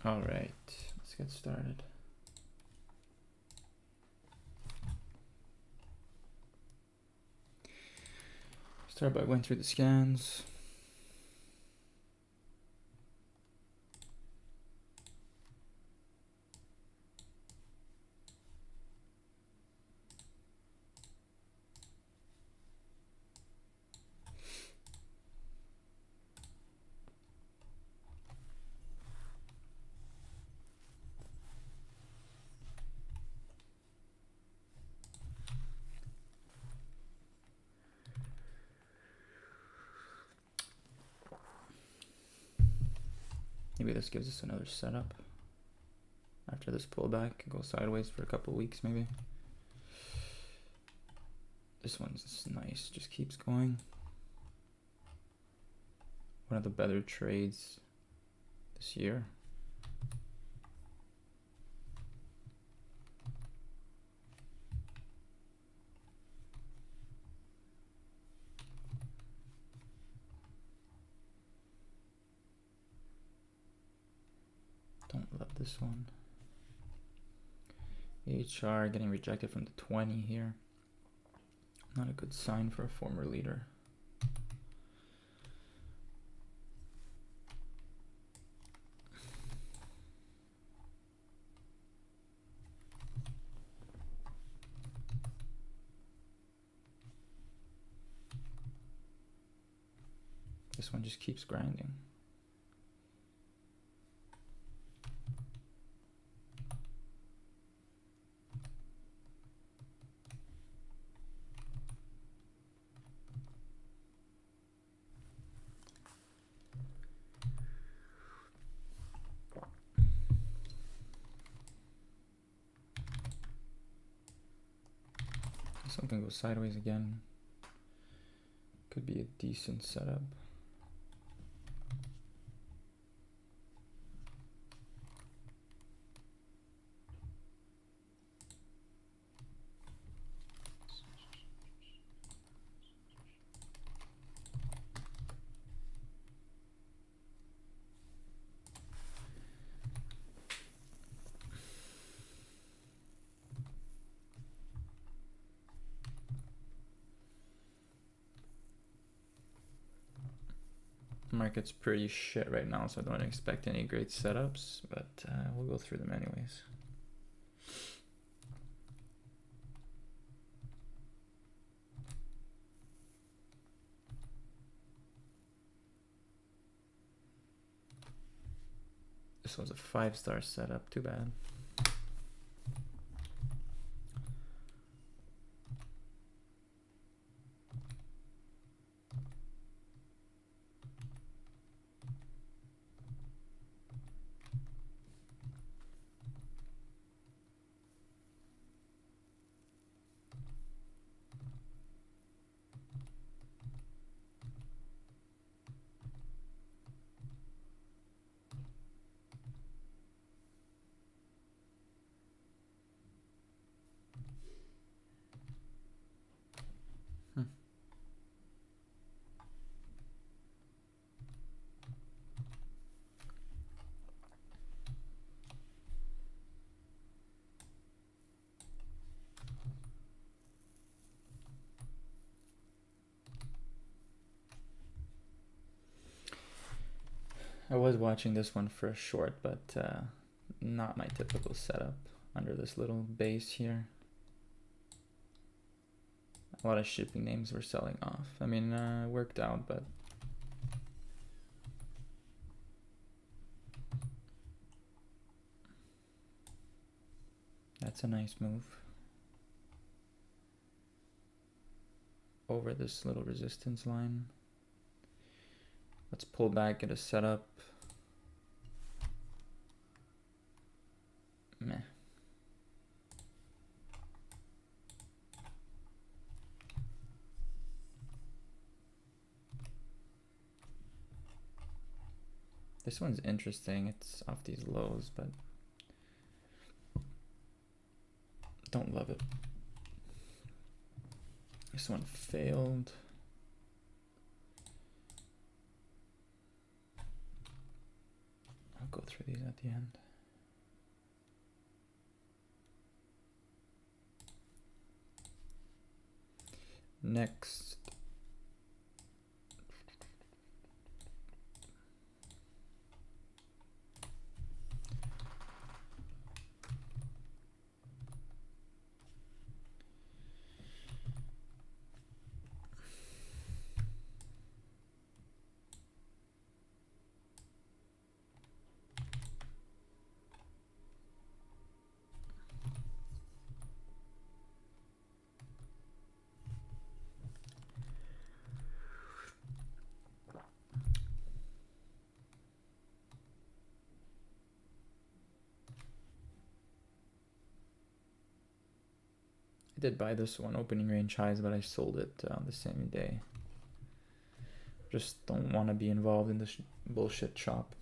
All right, let's get started. Start by going through the scans. Maybe this gives us another setup. After this pullback, it goes sideways for a couple weeks maybe. This one's nice, just keeps going. One of the better trades this year. Don't love this one. HR getting rejected from the 20 here. Not a good sign for a former leader. This one just keeps grinding. Something goes sideways again. Could be a decent setup. Market's pretty shit right now, so I don't expect any great setups, but we'll go through them anyways. This was a 5-star setup, too bad. I was watching this one for a short, but not my typical setup under this little base here. A lot of shipping names were selling off. I mean, it worked out, but that's a nice move. Over this little resistance line. Let's pull back, get a setup. Meh. This one's interesting. It's off these lows, but don't love it. This one failed. I'll go through these at the end. Next, I did buy this one opening range highs, but I sold it the same day. Just don't want to be involved in this bullshit shop.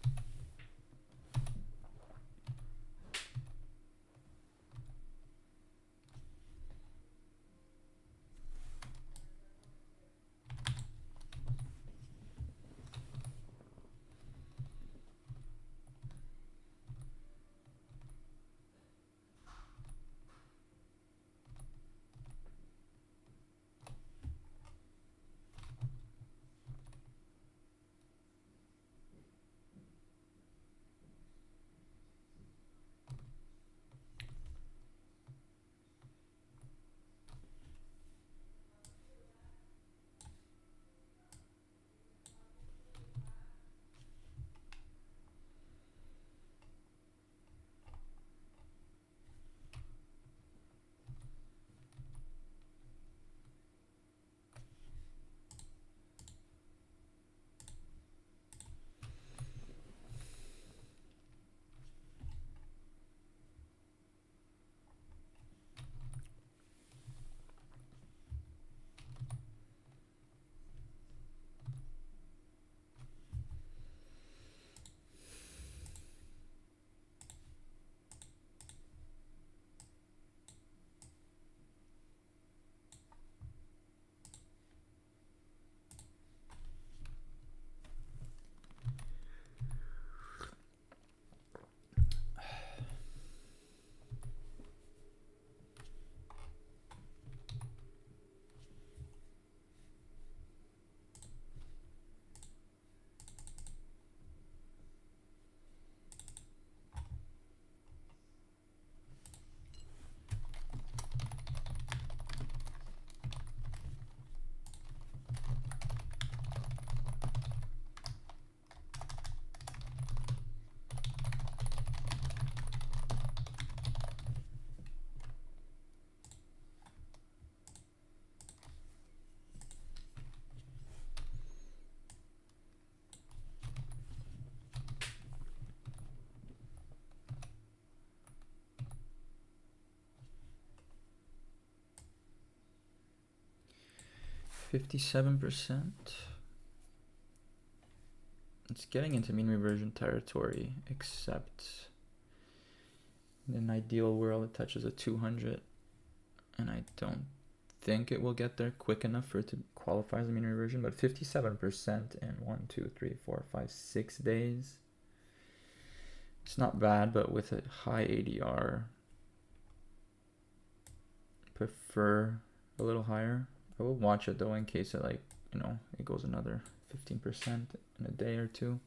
$57%. It's getting into mean reversion territory, except in an ideal world it touches a 200, and I don't think it will get there quick enough for it to qualify as a mean reversion, but 57% in 1, 2, 3, 4, 5, 6 days. It's not bad, but with a high ADR, prefer a little higher. I will watch it though in case it it goes another 15% in a day or two.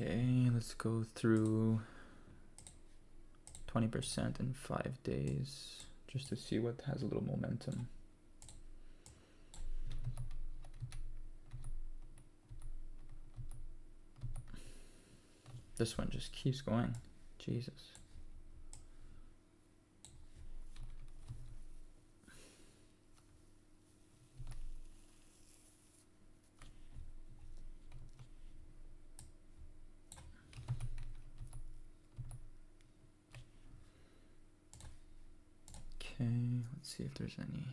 Okay, let's go through 20% in 5 days just to see what has a little momentum. This one just keeps going. Jesus. Okay, let's see if there's any.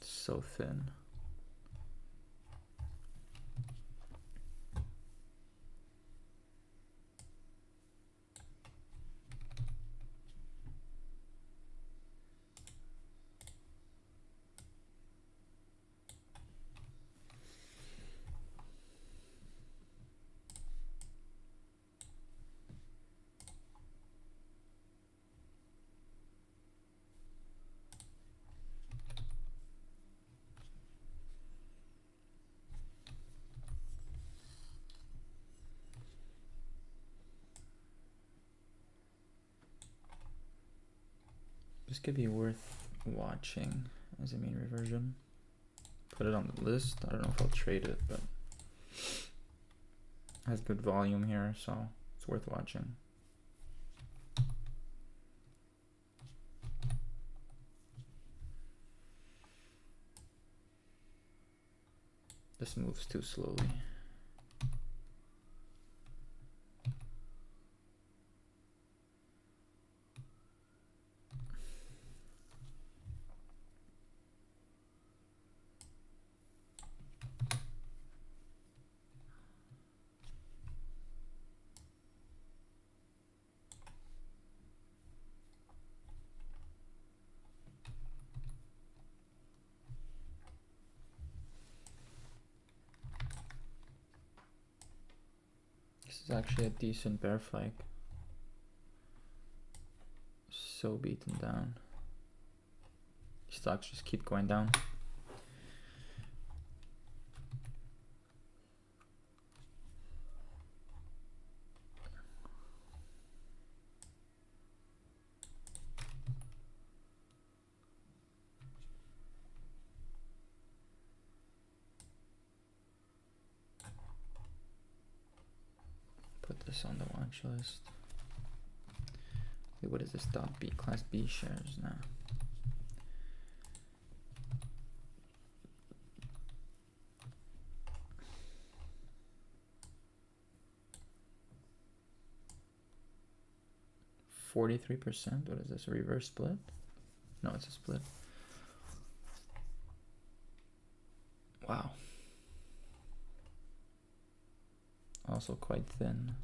So thin. This could be worth watching as a mean reversion. Put it on the list. I don't know if I'll trade it, but has good volume here, so it's worth watching. This moves too slowly. This is actually a decent bear flag. So beaten down. Stocks just keep going down. Put this on the watch list. Wait, what is this? Dot B, Class B shares now. %. What is this? A reverse split? No, it's a split. Wow. Also quite thin.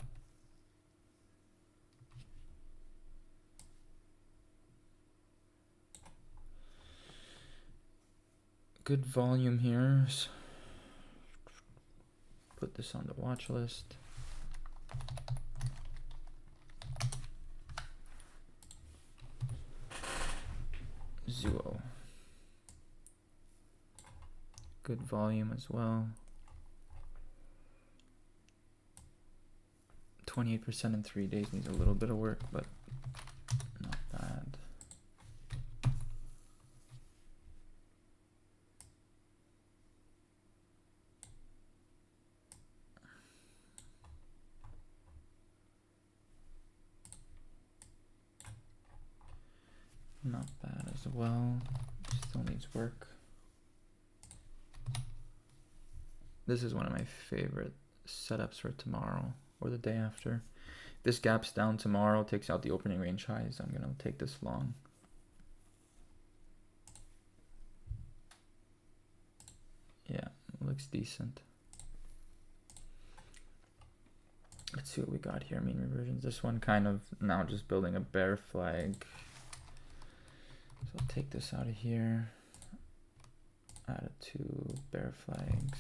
Good volume here. Put this on the watch list. Zuo. Good volume as well. 28% in 3 days needs a little bit of work, but not bad. Not bad as well. Still needs work. This is one of my favorite setups for tomorrow or the day after. This gaps down tomorrow, takes out the opening range highs. I'm gonna take this long. Yeah, looks decent. Let's see what we got here. Mean reversions. This one kind of now just building a bear flag. So I'll take this out of here. Add it to bear flags.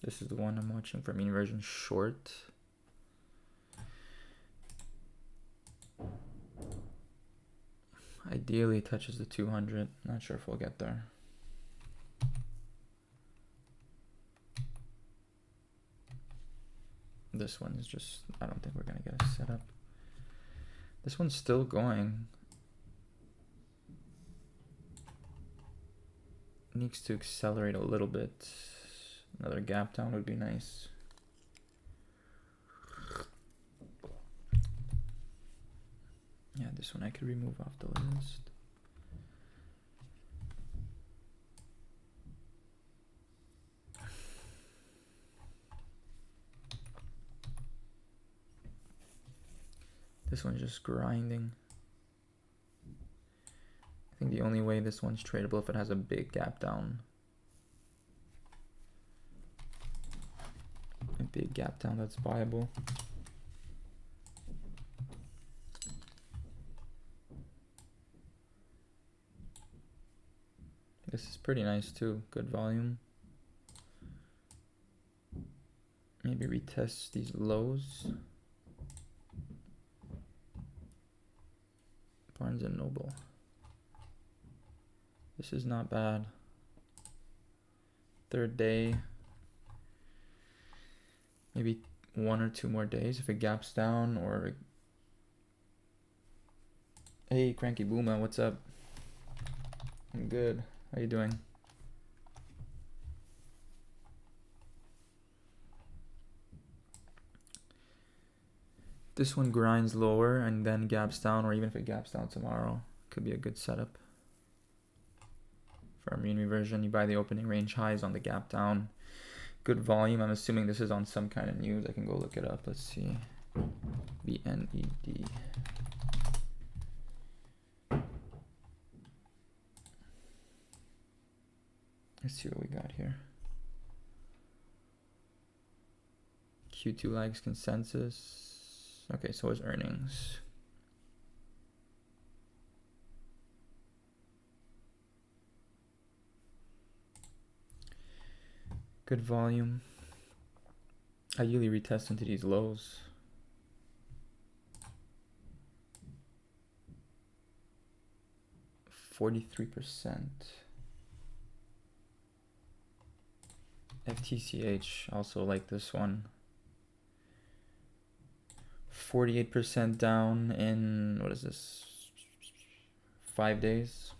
This is the one I'm watching for mean reversion short. Ideally it touches the 200. Not sure if we'll get there. This one is just, I don't think we're gonna get a setup. This one's still going. needs to accelerate a little bit. Another gap down would be nice. Yeah, this one I could remove off the list. This one's just grinding. I think the only way this one's tradable if it has a big gap down. A big gap down that's viable. This is pretty nice too, good volume. Maybe retest these lows. Barnes and Noble. This is not bad. Third day. Maybe 1 or 2 more days if it gaps down or... Hey, Cranky Booma, what's up? I'm good. How you doing? This one grinds lower and then gaps down, or even if it gaps down tomorrow, could be a good setup. For our mean reversion, you buy the opening range highs on the gap down. Good volume. I'm assuming this is on some kind of news. I can go look it up. Let's see. BNED. Let's see what we got here. Q2 lags consensus. Okay, so is earnings. Good volume. Ideally retest into these lows. %43%. FTCH, also like this one. 48% down in, what is this, 5 days.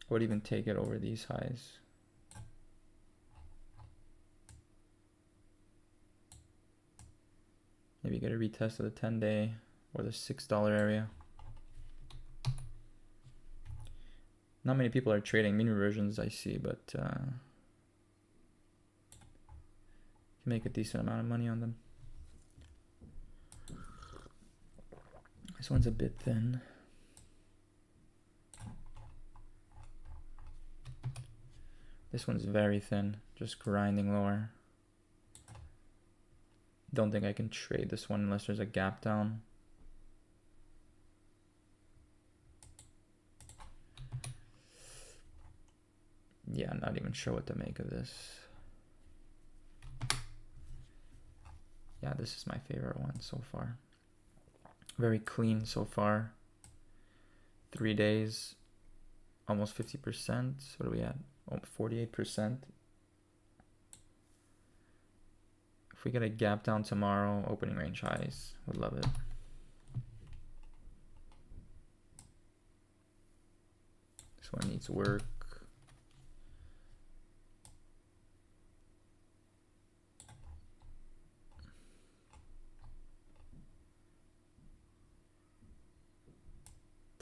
I would even take it over these highs. Maybe get a retest of the 10-day or the $6 area. Not many people are trading mean reversions, I see, but you can make a decent amount of money on them. This one's a bit thin. This one's very thin, just grinding lower. Don't think I can trade this one unless there's a gap down. Yeah, I'm not even sure what to make of this. Yeah, this is my favorite one so far. Very clean so far. 3 days, almost 50%. What are we at? Oh, 48%. If we get a gap down tomorrow, opening range highs, would love it. This one needs work.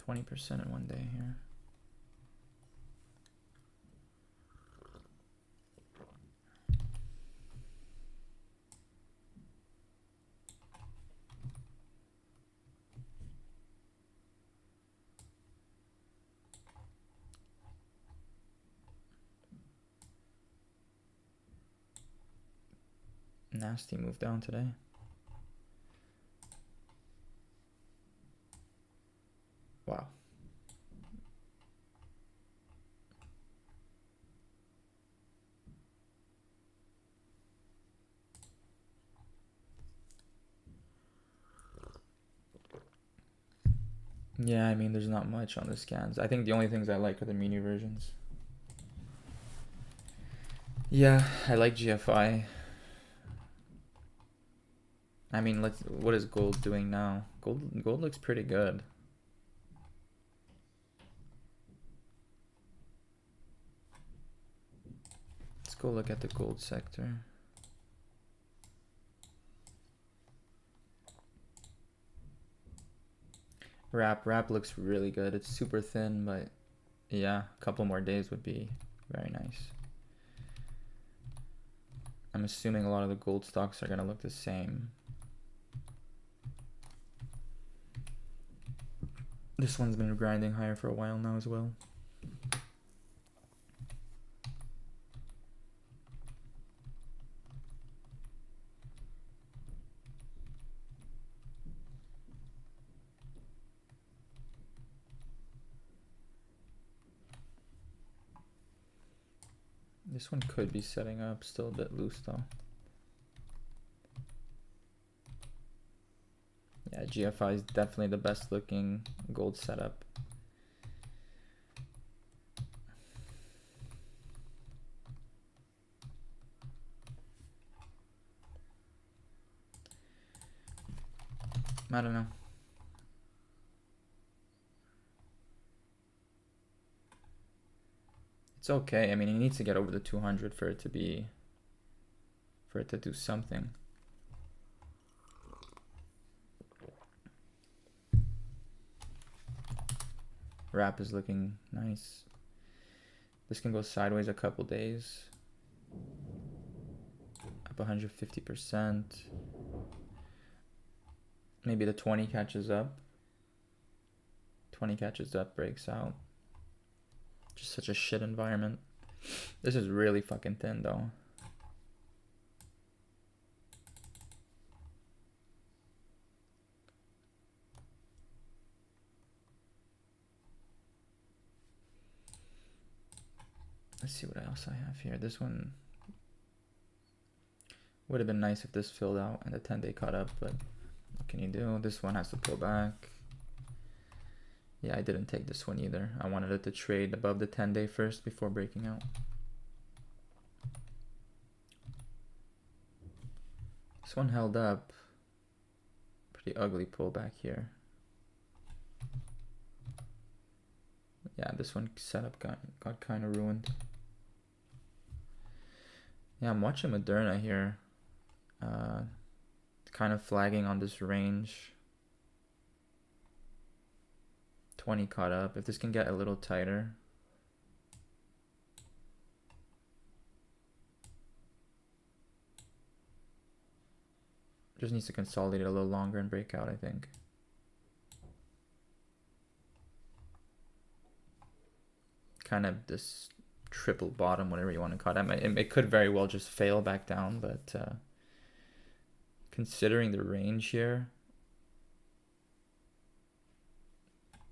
%20 in 1 day here. Nasty move down today. Wow. Yeah, I mean, there's not much on the scans. I think the only things I like are the mini versions. Yeah, I like GFI. I mean, what is gold doing now? Gold looks pretty good. Let's go look at the gold sector. Wrap looks really good. It's super thin, but yeah, a couple more days would be very nice. I'm assuming a lot of the gold stocks are gonna look the same. This one's been grinding higher for a while now as well. This one could be setting up, still a bit loose though. Yeah, GFI is definitely the best looking gold setup. I don't know. It's okay. I mean, he needs to get over the 200 for it to do something. Wrap is looking nice. This can go sideways a couple days. Up 150%. Maybe the 20 catches up. 20 catches up, breaks out. Just such a shit environment. This is really fucking thin though. Let's see what else I have here. This one would have been nice if this filled out and the 10-day caught up, but what can you do? This one has to pull back. Yeah, I didn't take this one either. I wanted it to trade above the 10-day first before breaking out. This one held up. Pretty ugly pullback here. Yeah, this one setup got kind of ruined. Yeah, I'm watching Moderna here. Kind of flagging on this range. 20 caught up. If this can get a little tighter. Just needs to consolidate it a little longer and break out, I think. Kind of this triple bottom, whatever you want to call it. It could very well just fail back down, but considering the range here,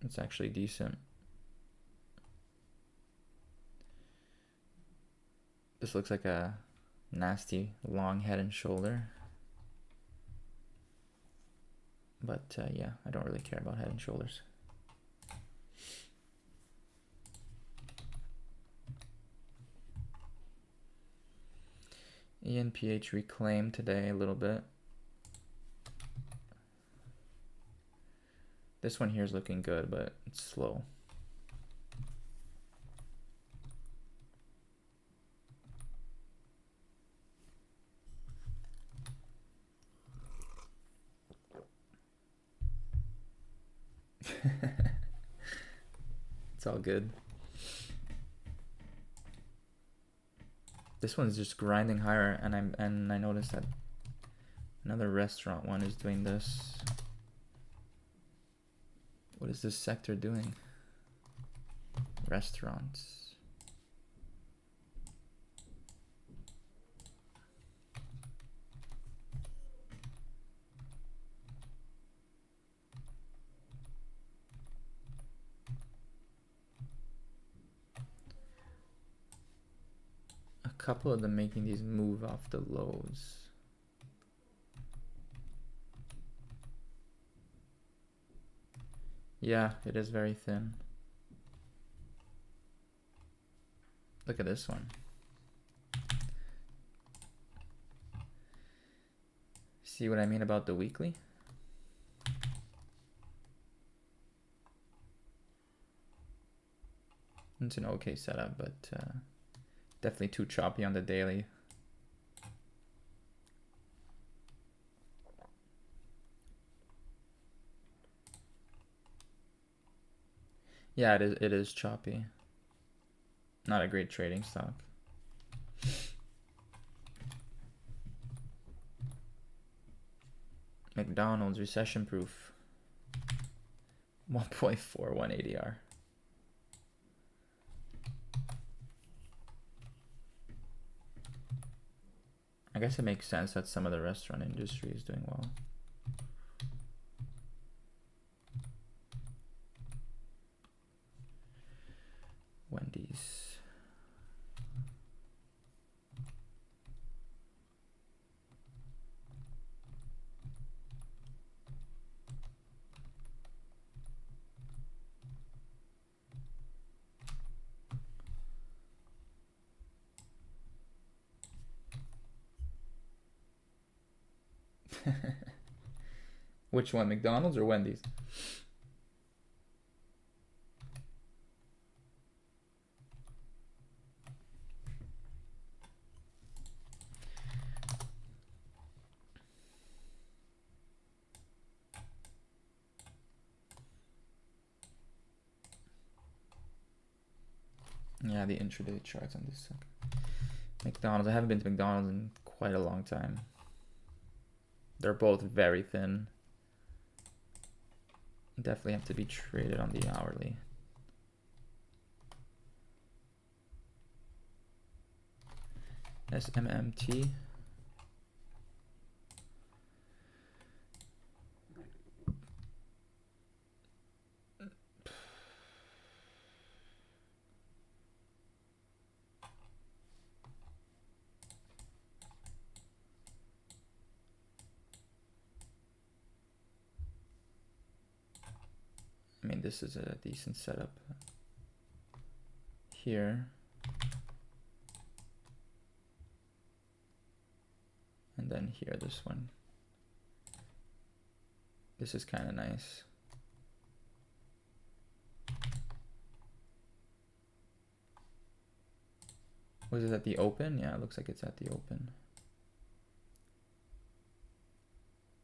it's actually decent. This looks like a nasty long head and shoulder. But yeah, I don't really care about head and shoulders. ENPH reclaimed today a little bit. This one here is looking good, but it's slow. It's all good. This one's just grinding higher, and I noticed that another restaurant one is doing this. What is this sector doing? Restaurants. A couple of them making these move off the lows. Yeah, it is very thin. Look at this one. See what I mean about the weekly? It's an okay setup, but definitely too choppy on the daily. Yeah, it is choppy. Not a great trading stock. McDonald's recession proof. 1.41 ADR. I guess it makes sense that some of the restaurant industry is doing well. Wendy's. Which one, McDonald's or Wendy's? Yeah, the intraday charts on this second. McDonald's. I haven't been to McDonald's in quite a long time. They're both very thin. Definitely have to be traded on the hourly. SMMT. I mean, this is a decent setup here. And then here, this one. This is kind of nice. Was it at the open? Yeah, it looks like it's at the open.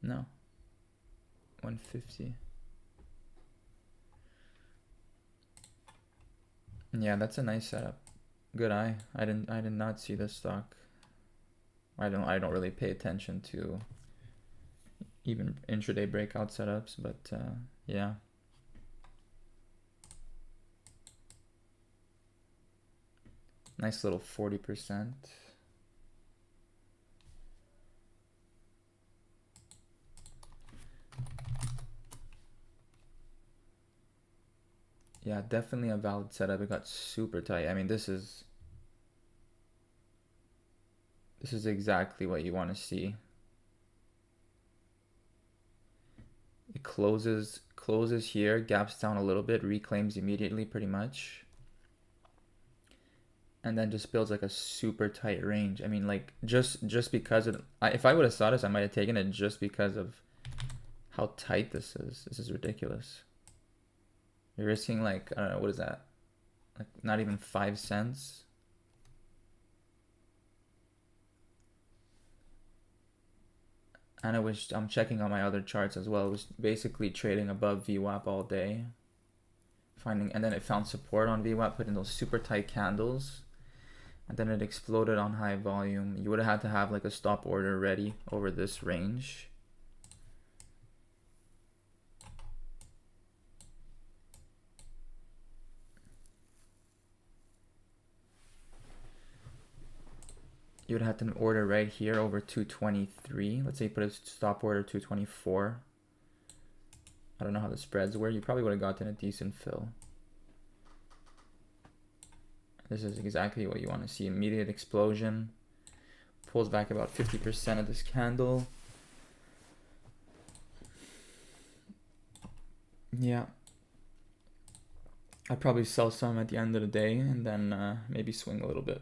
No. 150. Yeah, that's a nice setup. Good eye. I did not see this stock. I don't really pay attention to even intraday breakout setups, but yeah. Nice little 40%. Yeah, definitely a valid setup. It got super tight. I mean, this is exactly what you want to see. It closes here, gaps down a little bit, reclaims immediately pretty much. And then just builds like a super tight range. I mean, like just because of, if I would have saw this, I might have taken it just because of how tight this is. This is ridiculous. You're risking like, I don't know, what is that? Like not even 5 cents. And I'm checking on my other charts as well. It was basically trading above VWAP all day. And then it found support on VWAP, put in those super tight candles. And then it exploded on high volume. You would have had to have like a stop order ready over this range. You would have to order right here over 223. Let's say you put a stop order 224. I don't know how the spreads were. You probably would have gotten a decent fill. This is exactly what you want to see. Immediate explosion. Pulls back about 50% of this candle. Yeah. I'd probably sell some at the end of the day and then maybe swing a little bit.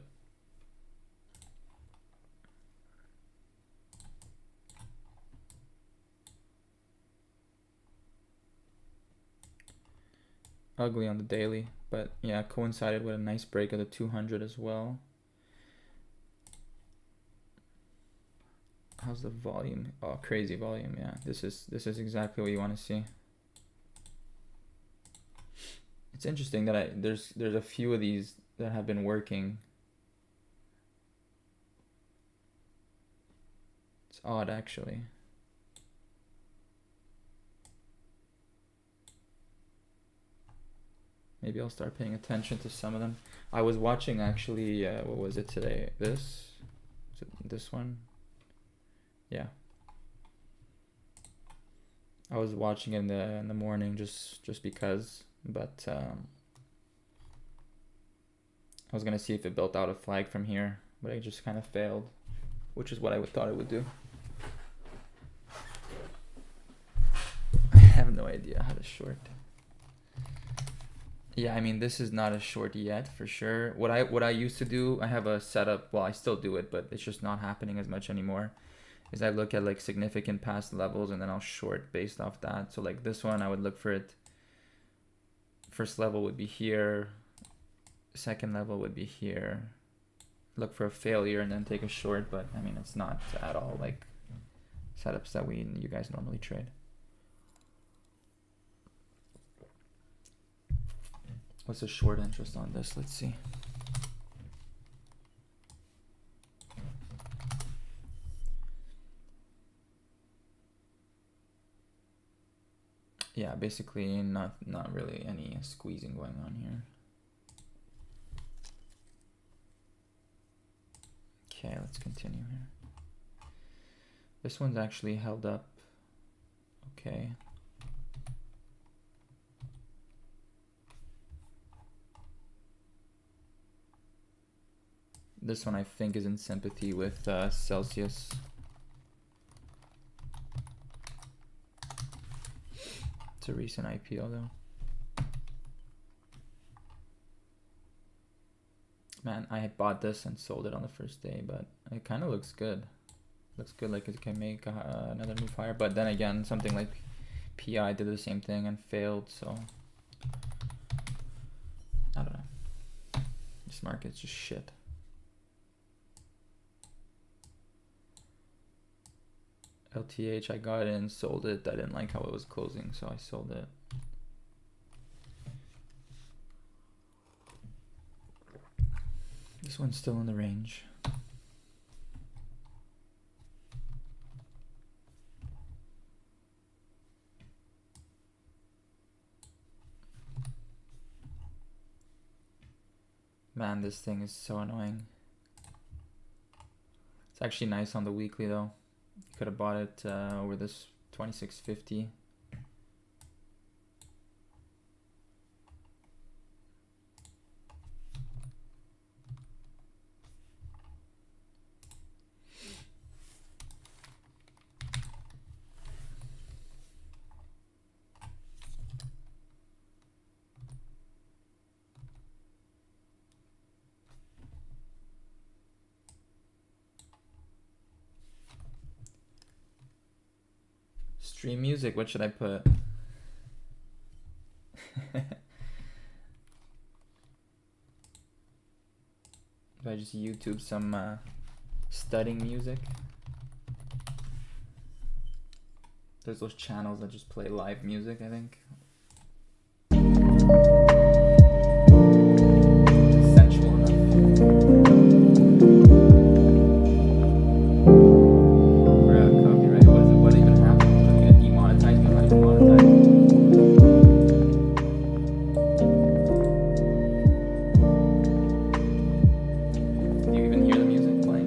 ugly on the daily, but yeah, coincided with a nice break of the 200 as well. How's the volume? Oh, crazy volume. Yeah, this is exactly what you want to see. It's interesting that there's a few of these that have been working. It's odd, actually. Maybe I'll start paying attention to some of them. I was watching, actually, what was it today? This one? Yeah. I was watching it in the morning just because, but I was gonna see if it built out a flag from here, but it just kind of failed, which is what I thought it would do. I have no idea how to short. Yeah, I mean, this is not a short yet, for sure. What I used to do, I have a setup, well, I still do it, but it's just not happening as much anymore, is I look at like significant past levels and then I'll short based off that. So like this one, I would look for it. First level would be here. Second level would be here. Look for a failure and then take a short, but I mean, it's not at all like setups that you guys normally trade. What's the short interest on this? Let's see. Yeah, basically not really any squeezing going on here. Okay, let's continue here. This one's actually held up. Okay. This one I think is in sympathy with Celsius. It's a recent IPO though. Man, I had bought this and sold it on the first day, but it kind of looks good. Looks good, like it can make another move higher. But then again, something like PI did the same thing and failed, so I don't know. This market's just shit. LTH, I got in, sold it. I didn't like how it was closing, so I sold it. This one's still in the range. Man, this thing is so annoying. It's actually nice on the weekly though. Could have bought it over this 2650. Stream music, what should I put? Do I just YouTube some studying music? There's those channels that just play live music, I think. Sensual enough. Copyright. What even happened? Are you gonna demonetize me? How do you demonetize? Do you even hear the music playing?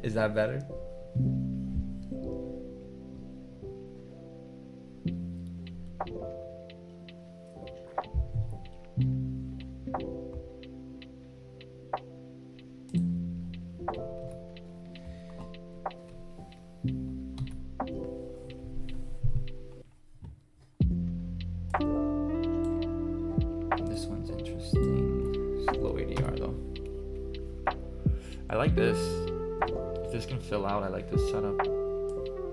Is that better? This one's interesting. Slow ADR though. I like this. If this can fill out, I like this setup.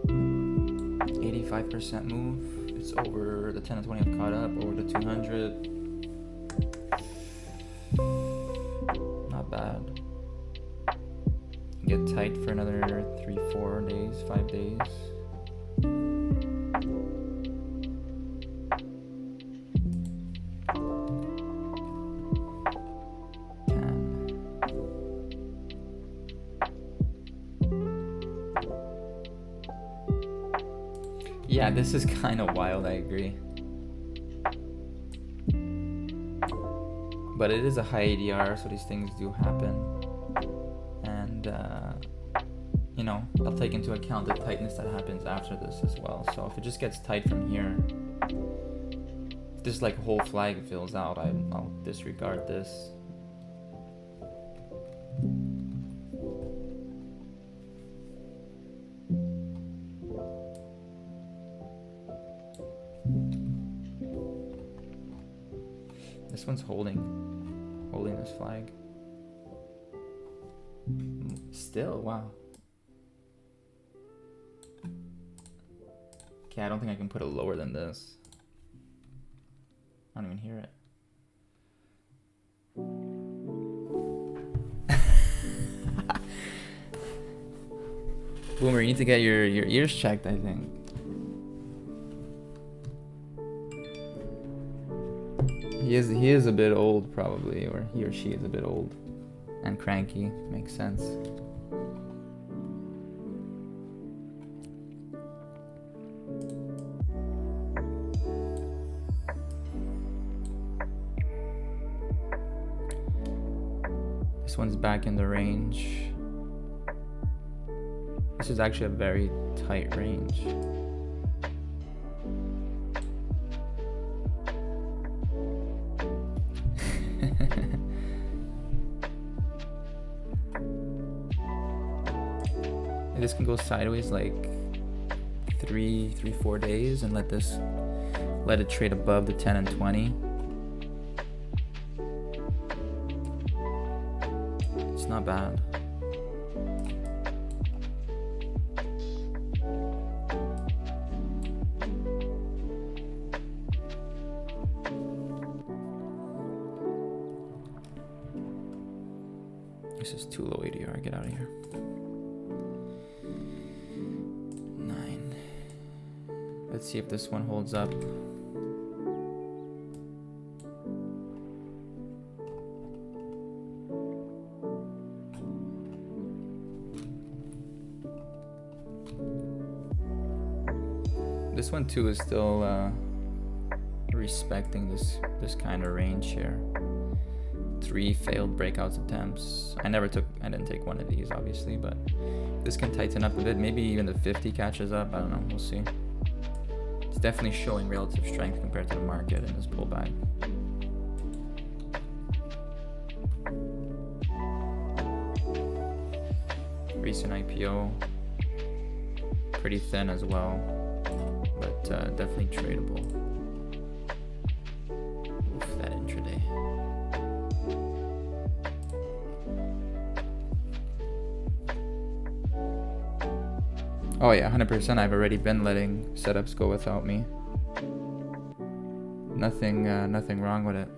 85% move. It's over the 10 and 20 I've caught up, over the 200. Not bad. Get tight for another 3, 4 days, 5 days. Yeah, this is kind of wild, I agree. But it is a high ADR, so these things do happen. And, you know, I'll take into account the tightness that happens after this as well. So if it just gets tight from here, if this like whole flag fills out, I'll disregard this. This one's holding this flag. Still, wow. Okay, I don't think I can put it lower than this. I don't even hear it. Boomer, you need to get your ears checked, I think. He is a bit old probably, or he or she is a bit old and cranky. Makes sense. This one's back in the range. This is actually a very tight range. This can go sideways like 4 days and let it trade above the 10 and 20. It's not bad. This is too low ADR. Get out of here. 9. Let's see if this one holds up. This one too is still respecting this kind of range here. 3 failed breakouts attempts. I didn't take one of these obviously, but this can tighten up a bit. Maybe even the 50 catches up. I don't know. We'll see. It's definitely showing relative strength compared to the market in this pullback. Recent IPO, pretty thin as well, but definitely tradable. Oof, that intraday. Oh yeah, 100%. I've already been letting setups go without me. Nothing wrong with it.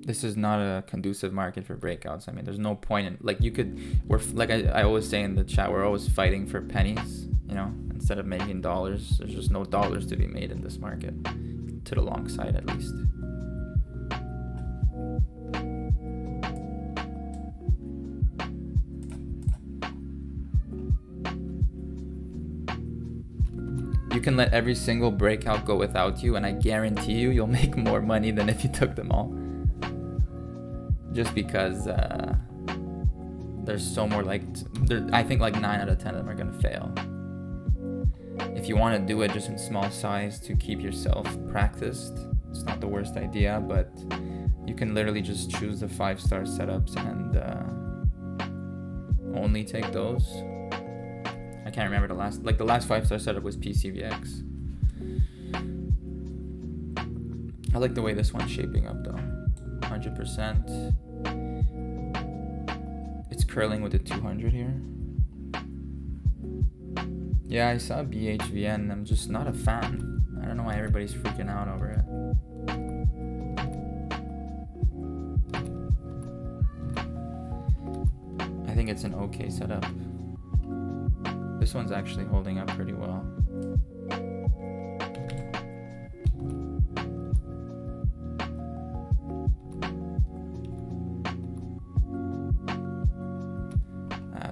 This is not a conducive market for breakouts. I mean, there's no point in, like, I always say in the chat, we're always fighting for pennies, you know, instead of making dollars. There's just no dollars to be made in this market, to the long side at least. You can let every single breakout go without you, and I guarantee you'll make more money than if you took them all. just because there's so more like I think like 9 out of 10 of them are gonna fail. If you want to do it just in small size to keep yourself practiced, it's not the worst idea, but you can literally just choose the 5-star setups and only take those. I can't remember the last 5-star setup was PCVX. I like the way this one's shaping up though. 100%. It's curling with the 200 here. Yeah, I saw BHVN. I'm just not a fan. I don't know why everybody's freaking out over it. I think it's an okay setup. This one's actually holding up pretty well.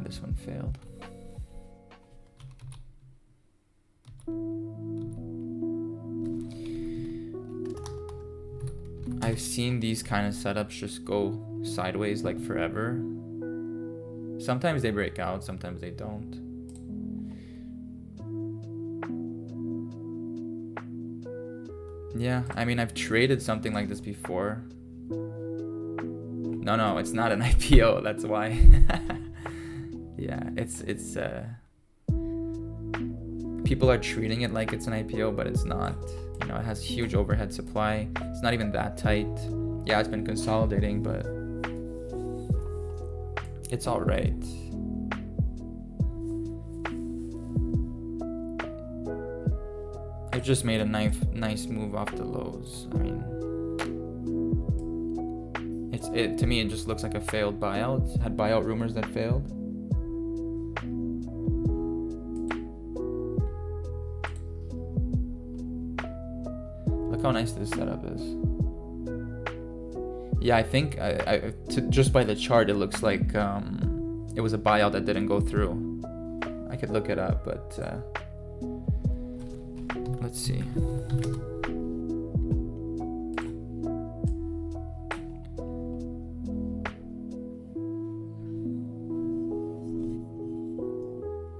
This one failed. I've seen these kind of setups just go sideways like forever. Sometimes they break out, sometimes they don't. Yeah, I mean, I've traded something like this before. No, it's not an IPO, that's why. Yeah, it's people are treating it like it's an IPO, but it's not. You know, it has huge overhead supply. It's not even that tight. Yeah, it's been consolidating, but it's all right. I just made a nice move off the lows. I mean, to me it just looks like a failed buyout. Had buyout rumors that failed. Look how nice this setup is. Yeah, I think just by the chart it looks like it was a buyout that didn't go through. I could look it up, but let's see.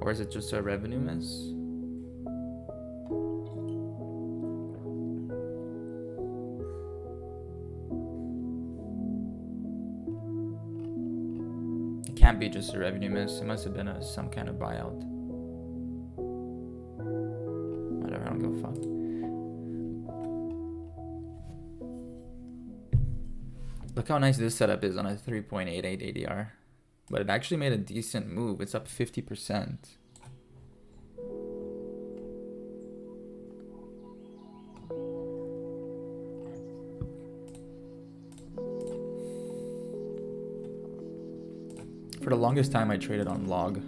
Or is it just a revenue miss? It can't be just a revenue miss. It must have been some kind of buyout. Whatever, I don't give a fuck. Look how nice this setup is on a 3.88 ADR. But it actually made a decent move. It's up 50%. For the longest time, I traded on log.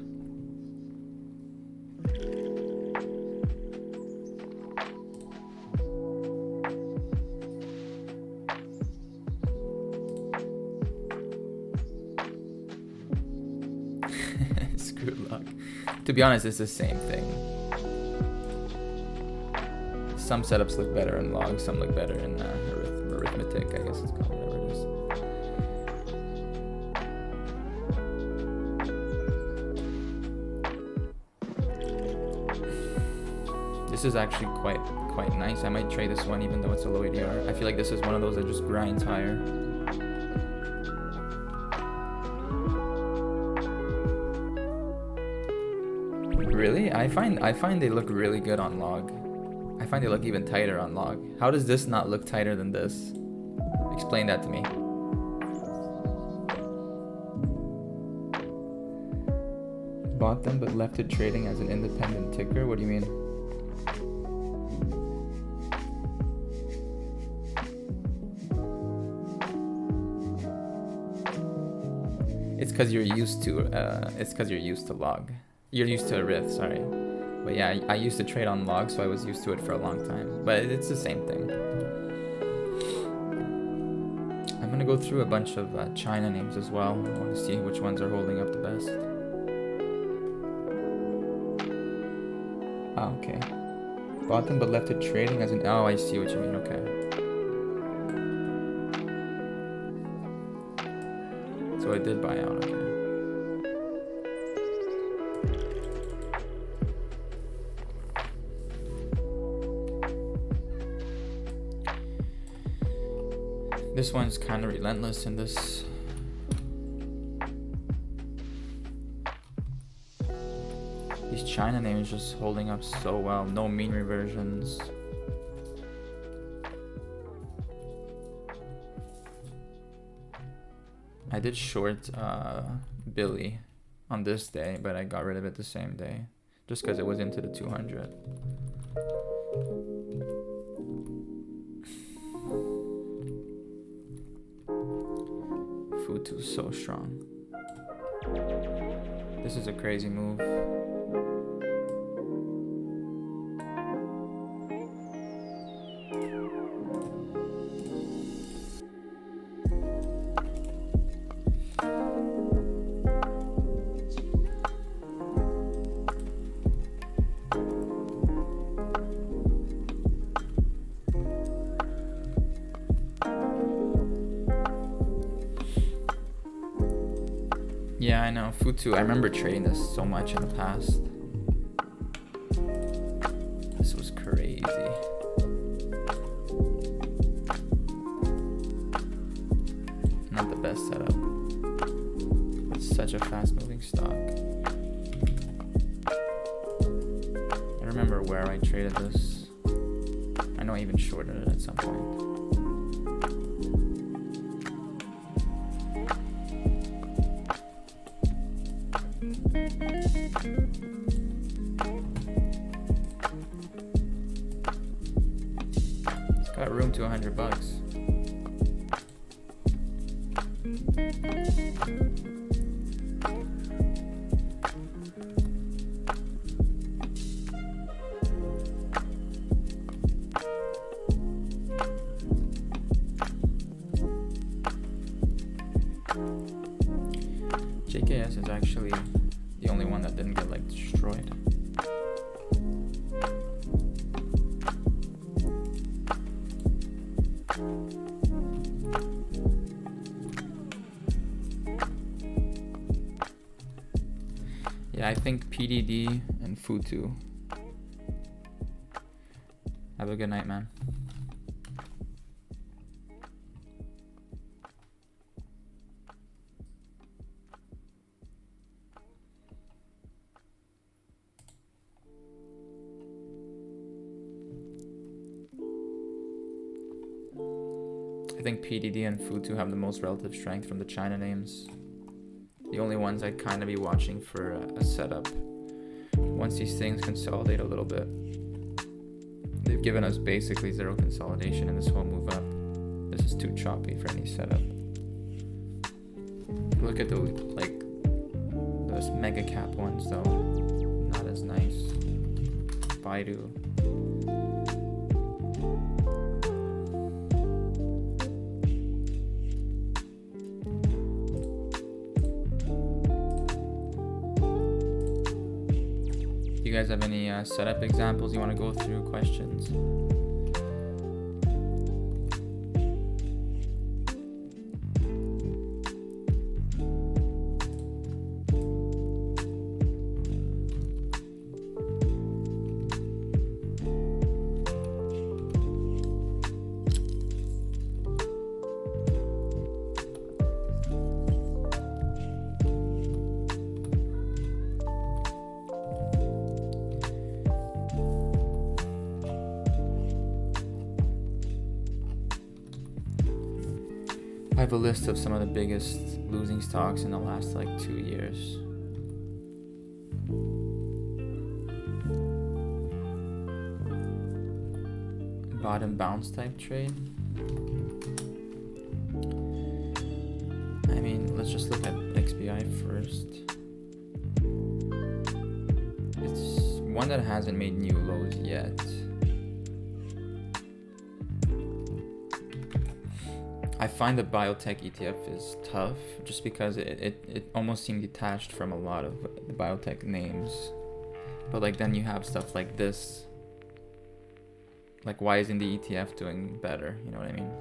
Screw luck. To be honest, it's the same thing. Some setups look better in log, some look better in arithmetic, I guess it's called, whatever it is. This is actually quite nice. I might trade this one even though it's a low ADR. I feel like this is one of those that just grinds higher. Really? I find they look really good on log. I find they look even tighter on log. How does this not look tighter than this? Explain that to me. Bought them but left it trading as an independent ticker? What do you mean? It's because you're used to log. You're used to arith, sorry. But yeah, I used to trade on log, so I was used to it for a long time. But it's the same thing. I'm gonna go through a bunch of China names as well. I want to see which ones are holding up the best. Ah, okay. Bought them but left it trading as an... Oh, I see what you mean, okay. So it did buy out, okay. This one's kind of relentless in this. These China names just holding up so well. No mean reversions. I did short Billy on this day, but I got rid of it the same day just because it was into the 200. Futu is so strong. This is a crazy move. Yeah, I know. Futu, I remember trading this so much in the past. This was crazy. Not the best setup. But it's such a fast moving stock. I remember where I traded this. I know I even shorted it at some point. Got room to $100. JKS is actually the only one that didn't get like destroyed. Yeah, I think PDD and Futu. Have a good night, man. I think PDD and Futu have the most relative strength from the China names. The only ones I'd kind of be watching for a setup. Once these things consolidate a little bit. They've given us basically zero consolidation in this whole move up. This is too choppy for any setup. Look at those mega cap ones though. Not as nice. Baidu. You guys have any setup examples you want to go through? Questions? I have a list of some of the biggest losing stocks in the last like 2 years. Bottom bounce type trade. I mean, let's just look at XBI first. It's one that hasn't made new lows yet. I find the biotech ETF is tough just because it almost seemed detached from a lot of the biotech names. But like then you have stuff like this. Like why isn't the ETF doing better? You know what I mean?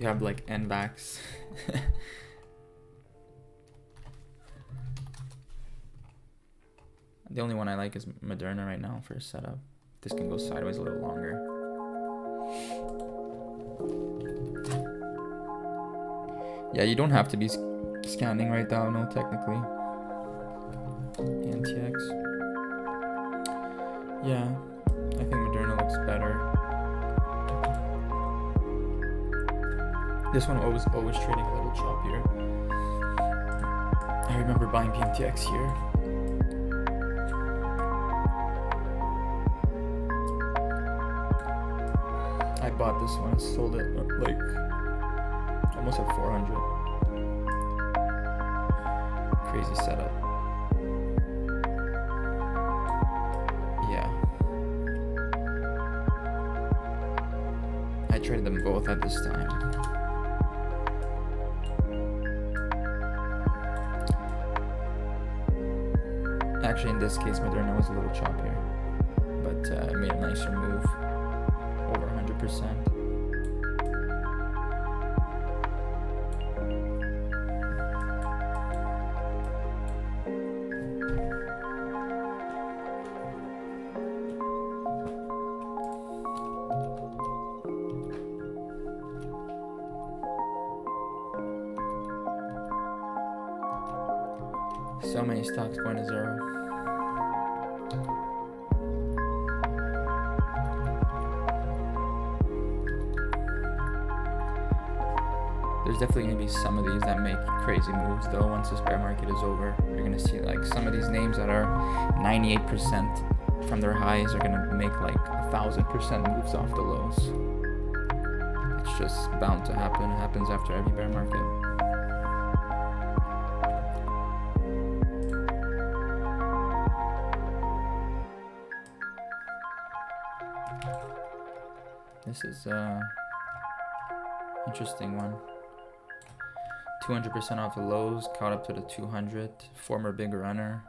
You have like NVAX. The only one I like is Moderna right now for setup. This can go sideways a little longer. Yeah, you don't have to be scanning right now, no, technically. NTX. Yeah, I think Moderna looks better. This one was always trading a little choppier. I remember buying PMTX here. I bought this one, sold it like almost at 400. Crazy setup. Yeah. I traded them both at this time. Actually, in this case, Moderna was a little choppier, but it made a nicer move, over 100%. So many stocks going to zero. There's definitely going to be some of these that make crazy moves though. Once this bear market is over, you're going to see like some of these names that are 98% from their highs are going to make like 1,000% moves off the lows. It's just bound to happen. It happens after every bear market. This is interesting one. 200% off the lows, caught up to the 200. Former big runner.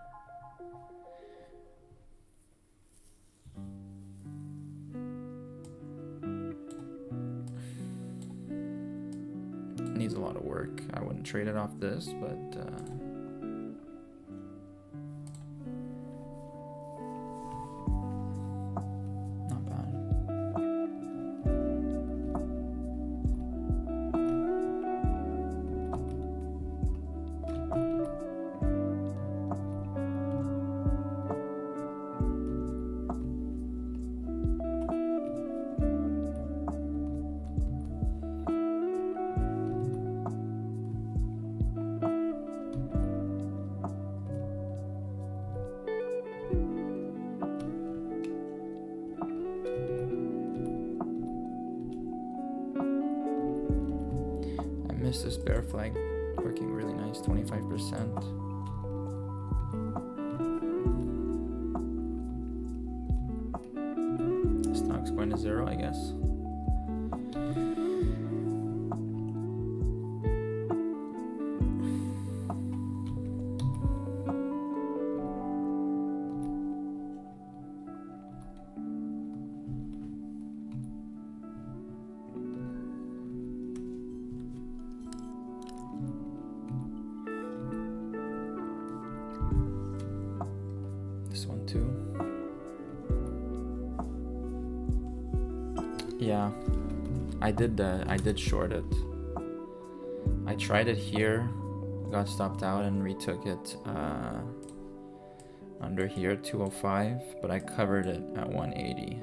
Needs a lot of work. I wouldn't trade it off this, but not bad. Missed this bear flag, working really nice, 25%. Stock's going to zero, I guess. This one too. Yeah, I did short it. I tried it here, got stopped out and retook it under here, 205, but I covered it at 180.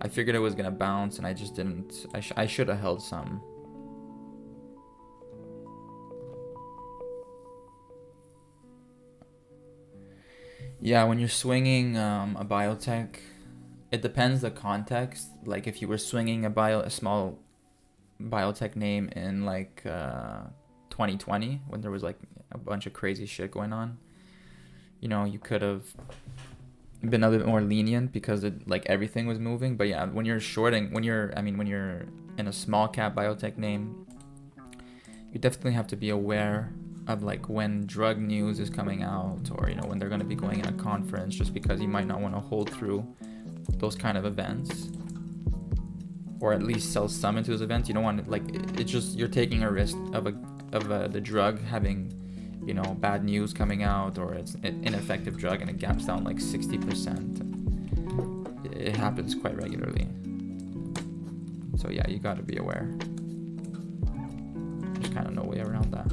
I figured it was gonna bounce and I just didn't. I should have held some. Yeah, when you're swinging a biotech, it depends the context. Like if you were swinging a small biotech name in like 2020 when there was like a bunch of crazy shit going on, you know, you could have been a little bit more lenient because like everything was moving. But yeah, when you're shorting, when you're in a small cap biotech name, you definitely have to be aware of like when drug news is coming out, or you know, when they're going to be going in a conference, just because you might not want to hold through those kind of events. or at least sell some into those events. You don't want to, like, it's just, you're taking a risk of the drug having, you know, bad news coming out, or it's an ineffective drug and it gaps down like 60%. It happens quite regularly. So yeah, you got to be aware. There's kind of no way around that.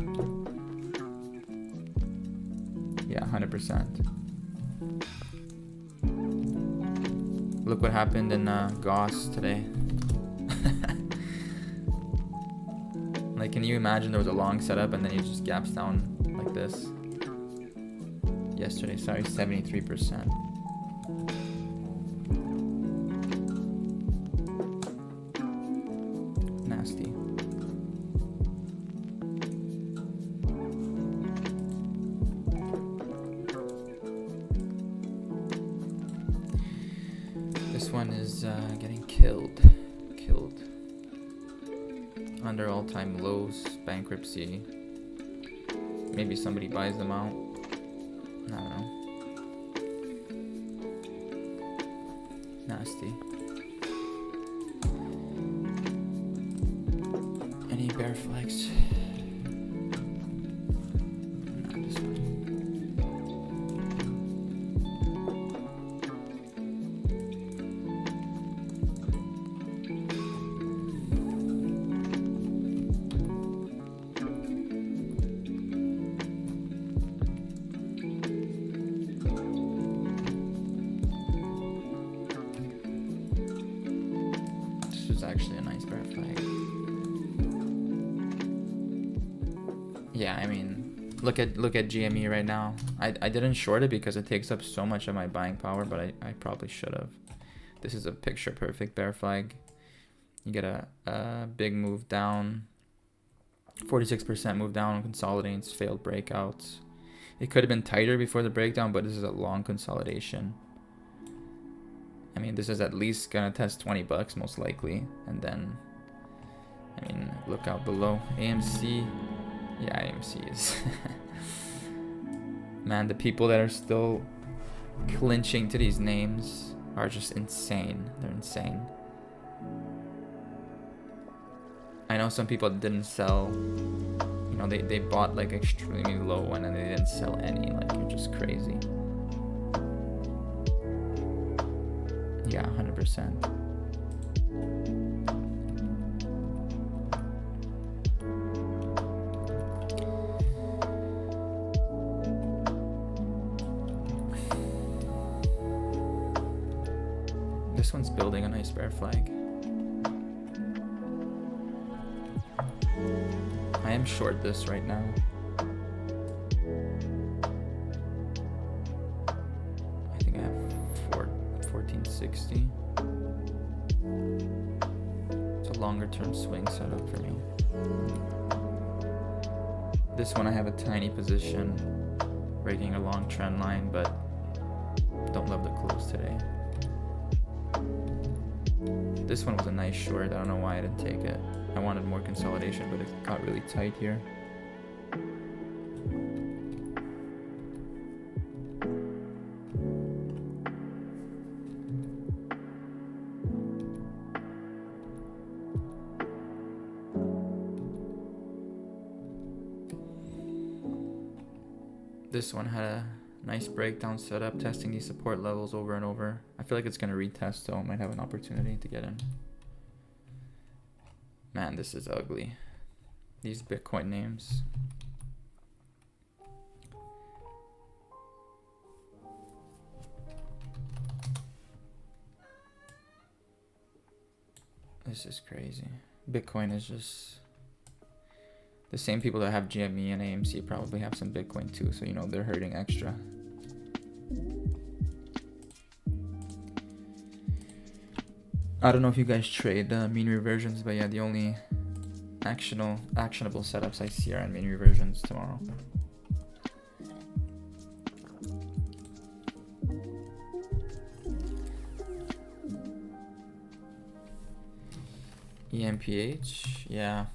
Yeah, 100%. Look what happened in Goss today. Like, can you imagine there was a long setup and then it just gaps down like this? Yesterday, sorry, 73%. Nasty. This one is getting killed. Under all-time lows, bankruptcy. Maybe somebody buys them out. I don't know. Nasty. Any bear flags? Not this one. Actually a nice bear flag. Yeah, I mean, look at GME right now. I didn't short it because it takes up so much of my buying power, but I probably should have. This is a picture perfect bear flag. You get a big move down, 46% move down, consolidates, failed breakouts. It could have been tighter before the breakdown, but this is a long consolidation. I mean, this is at least gonna test 20 bucks most likely, and then, I mean, look out below. AMC, yeah, AMC is man, the people that are still clinching to these names are just insane. They're insane. I know some people didn't sell, you know, they bought like extremely low one and they didn't sell any. Like, you're just crazy. Yeah, 100%. This one's building a nice bear flag. I am short this right now. I think I have 1460. It's a longer term swing setup for me. This one I have a tiny position, breaking a long trend line, but don't love the close today. This one was a nice short. I don't know why I didn't take it. I wanted more consolidation, but it got really tight here. This one had a nice breakdown setup, testing these support levels over and over. I feel like it's going to retest, so I might have an opportunity to get in. Man, this is ugly. These Bitcoin names. This is crazy. Bitcoin is just... The same people that have GME and AMC probably have some Bitcoin too, so you know they're hurting extra. I don't know if you guys trade mean reversions, but yeah, the only actionable setups I see are on mean reversions tomorrow. EMPH, yeah.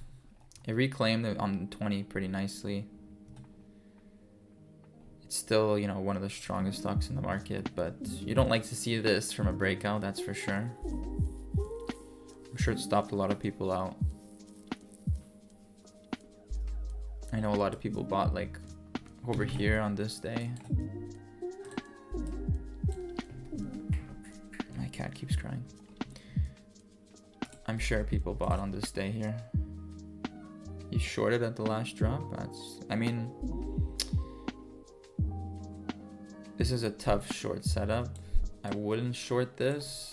It reclaimed it on 20 pretty nicely. It's still, you know, one of the strongest stocks in the market, but you don't like to see this from a breakout, that's for sure. I'm sure it stopped a lot of people out. I know a lot of people bought like over here on this day. My cat keeps crying. I'm sure people bought on this day here. You shorted at the last drop? I mean, this is a tough short setup. I wouldn't short this.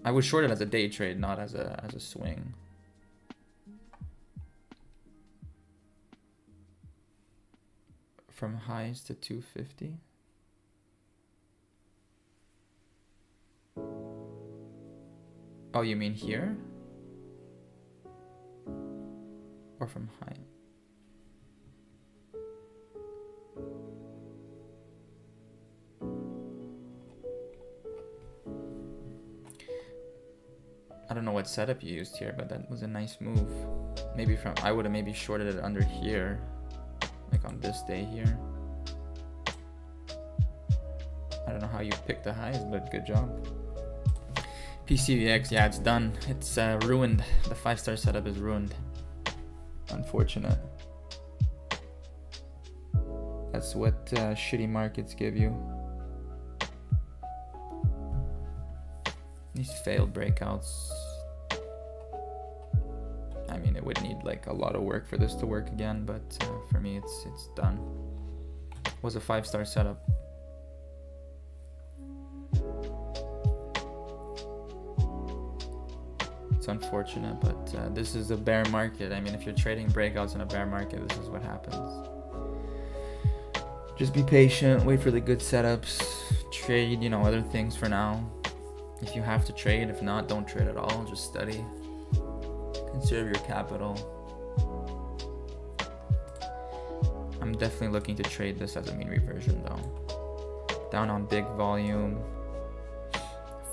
I would short it as a day trade, not as a swing. From highs to 250. Oh, you mean here? Or from high? I don't know what setup you used here, but that was a nice move. Maybe from, I would have maybe shorted it under here, like on this day here. I don't know how you picked the highs, but good job. PCVX, yeah, it's done. It's ruined. The 5-star setup is ruined. Unfortunate. That's what shitty markets give you. These failed breakouts. I mean, it would need like a lot of work for this to work again, but for me, it's done. It was a 5-star setup. It's unfortunate, but this is a bear market. I mean, if you're trading breakouts in a bear market, this is what happens. Just be patient, wait for the good setups, trade, you know, other things for now. If you have to trade, if not, don't trade at all, just study. Conserve your capital. I'm definitely looking to trade this as a mean reversion though. Down on big volume,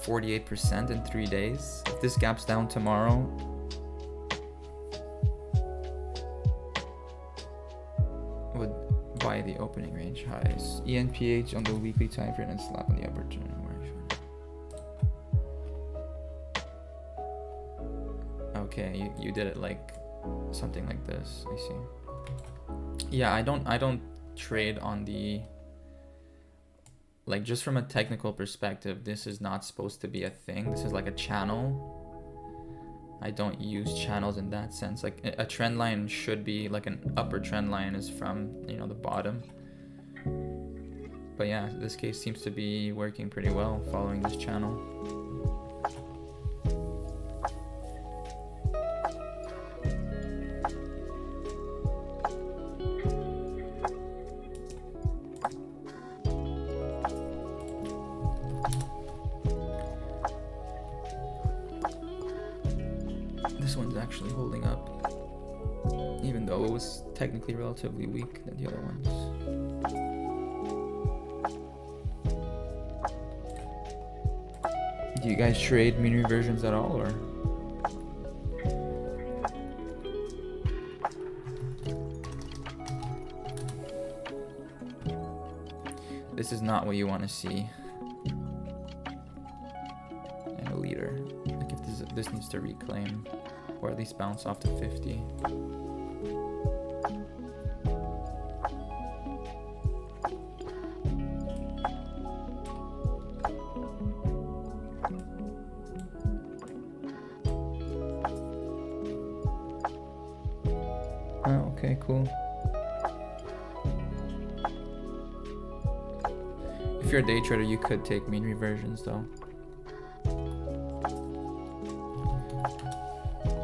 48% in 3 days. If this gaps down tomorrow, would buy the opening range highs. ENPH on the weekly time frame and slap on the upper trend. Okay, you did it like something like this. I see. Yeah, I don't trade on the, like, just from a technical perspective, this is not supposed to be a thing. This is like a channel. I don't use channels in that sense. Like a trend line should be like an upper trend line is from, you know, the bottom. But yeah, this case seems to be working pretty well following this channel. This one's actually holding up, even though it was technically relatively weak than the other ones. Do you guys trade mean reversions at all, or? This is not what you want to see in a leader. Like if this needs to reclaim, or at least bounce off to 50. Oh, okay, cool. If you're a day trader, you could take mean reversions though.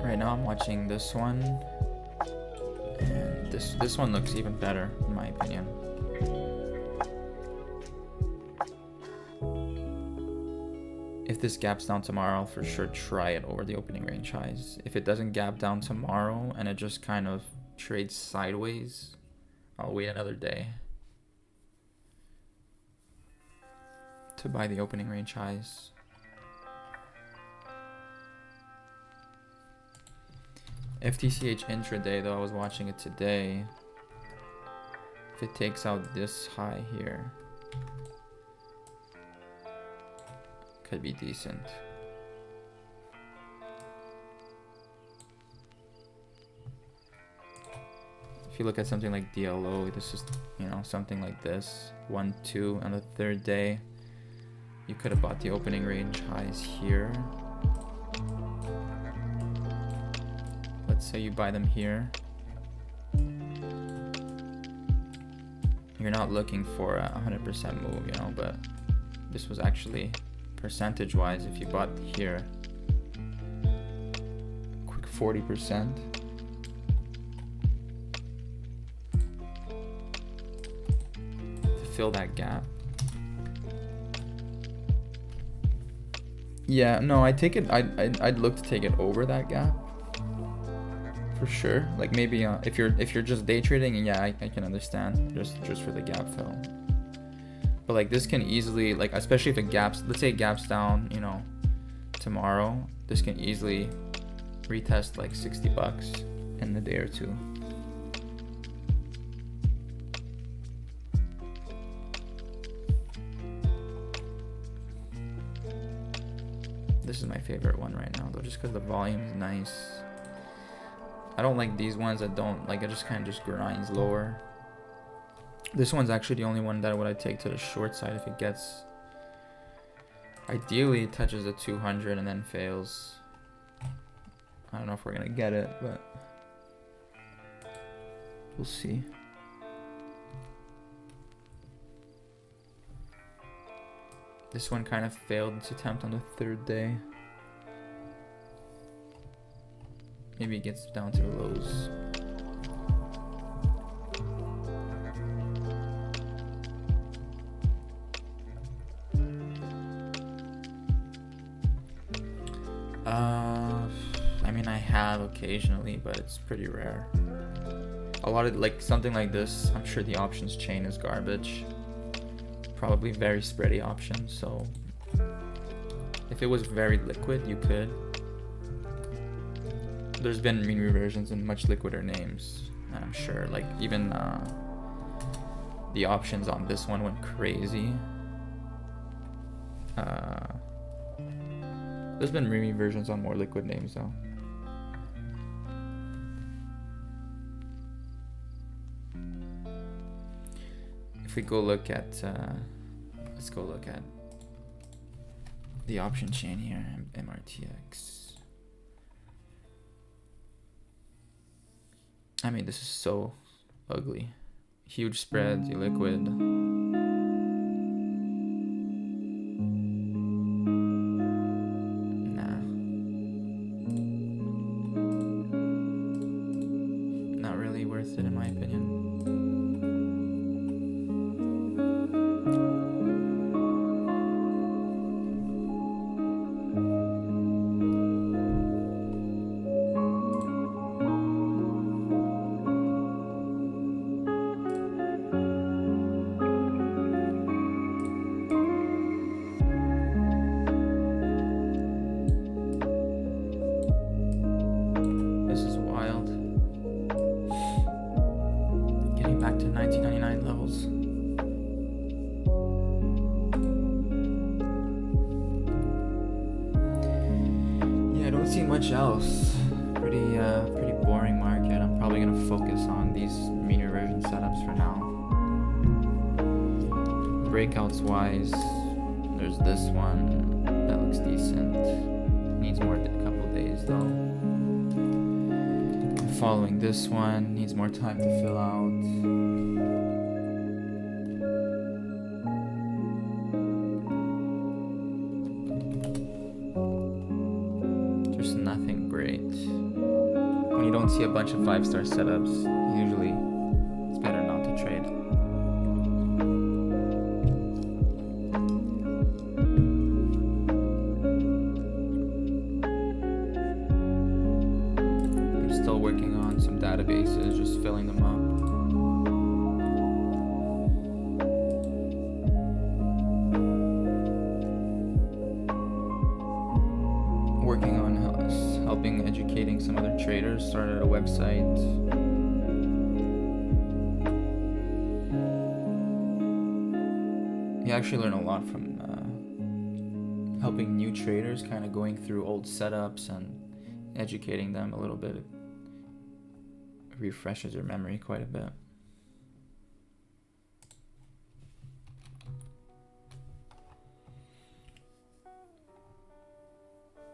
Right now I'm watching this one, and this one looks even better in my opinion. If this gaps down tomorrow, I'll for sure try it over the opening range highs. If it doesn't gap down tomorrow and it just kind of trades sideways, I'll wait another day to buy the opening range highs. FTCH intraday though, I was watching it today. If it takes out this high here, could be decent. you look at something like DLO, this is, you know, something like this. 1, 2 on the third day. You could have bought the opening range highs here. Let's say you buy them here. You're not looking for a 100% move, you know, but this was actually percentage-wise, if you bought here, quick 40%. To fill that gap. Yeah, no, I take it. I'd look to take it over that gap for sure. Like maybe if you're just day trading, and yeah, I can understand just for the gap fill. But like this can easily, like especially if it gaps, let's say it gaps down, you know, tomorrow, this can easily retest like $60 in a day or two. This is my favorite one right now though, just because the volume is nice. I don't like these ones that don't, like, it just kind of just grinds lower. This one's actually the only one that would I take to the short side if it gets, ideally it touches the 200 and then fails. I don't know if we're gonna get it, but we'll see. This one kind of failed its attempt on the third day. Maybe it gets down to the lows. I mean, I have occasionally, but it's pretty rare. A lot of, like, something like this, I'm sure the options chain is garbage. Probably very spready options, so if it was very liquid, you could. There's been mean reversions in much liquider names, and I'm sure, like, even the options on this one went crazy. There's been mean reversions on more liquid names though. If we go look at, let's go look at the option chain here, MRTX. I mean, this is so ugly. Huge spreads, illiquid. Nah. Not really worth it in my opinion. Else, pretty boring market. I'm probably gonna focus on these mean reversion setups for now. Breakouts wise, there's this one that looks decent. Needs more, a couple days though. Following this one needs more time to fill out. See a bunch of 5-star setups, usually it's better not to trade. I'm still working on some databases, just filling them up. Working on helping educating some other traders, started a website. You actually learn a lot from helping new traders, kind of going through old setups and educating them a little bit. refreshes your memory quite a bit.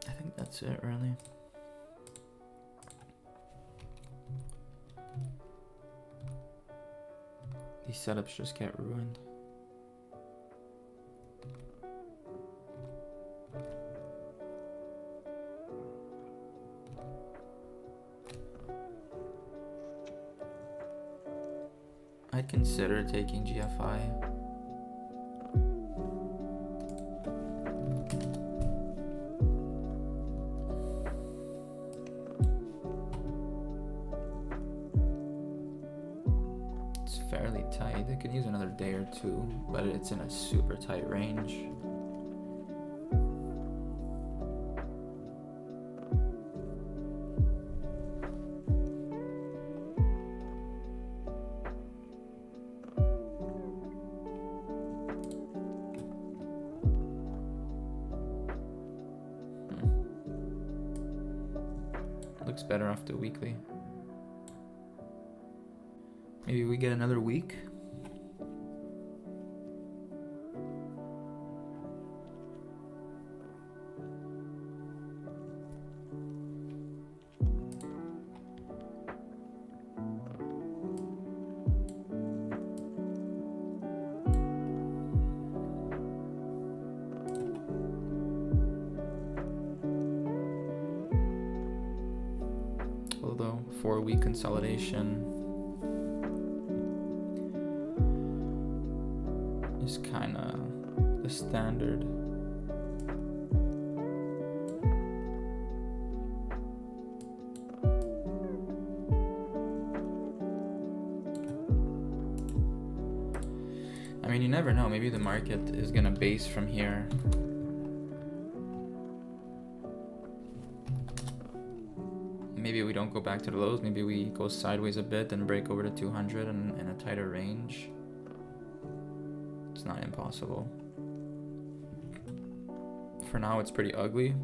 I think that's it, really. These setups just get ruined. I'd consider taking GFI. It's fairly tight. It could use another day or two, but it's in a super tight range. Looks better off the weekly. Maybe we get another week. Although 4-week consolidation is kind of the standard. I mean, you never know. Maybe the market is gonna base from here. Maybe we don't go back to the lows. Maybe we go sideways a bit and break over to 200 in a tighter range. It's not impossible. For now, it's pretty ugly.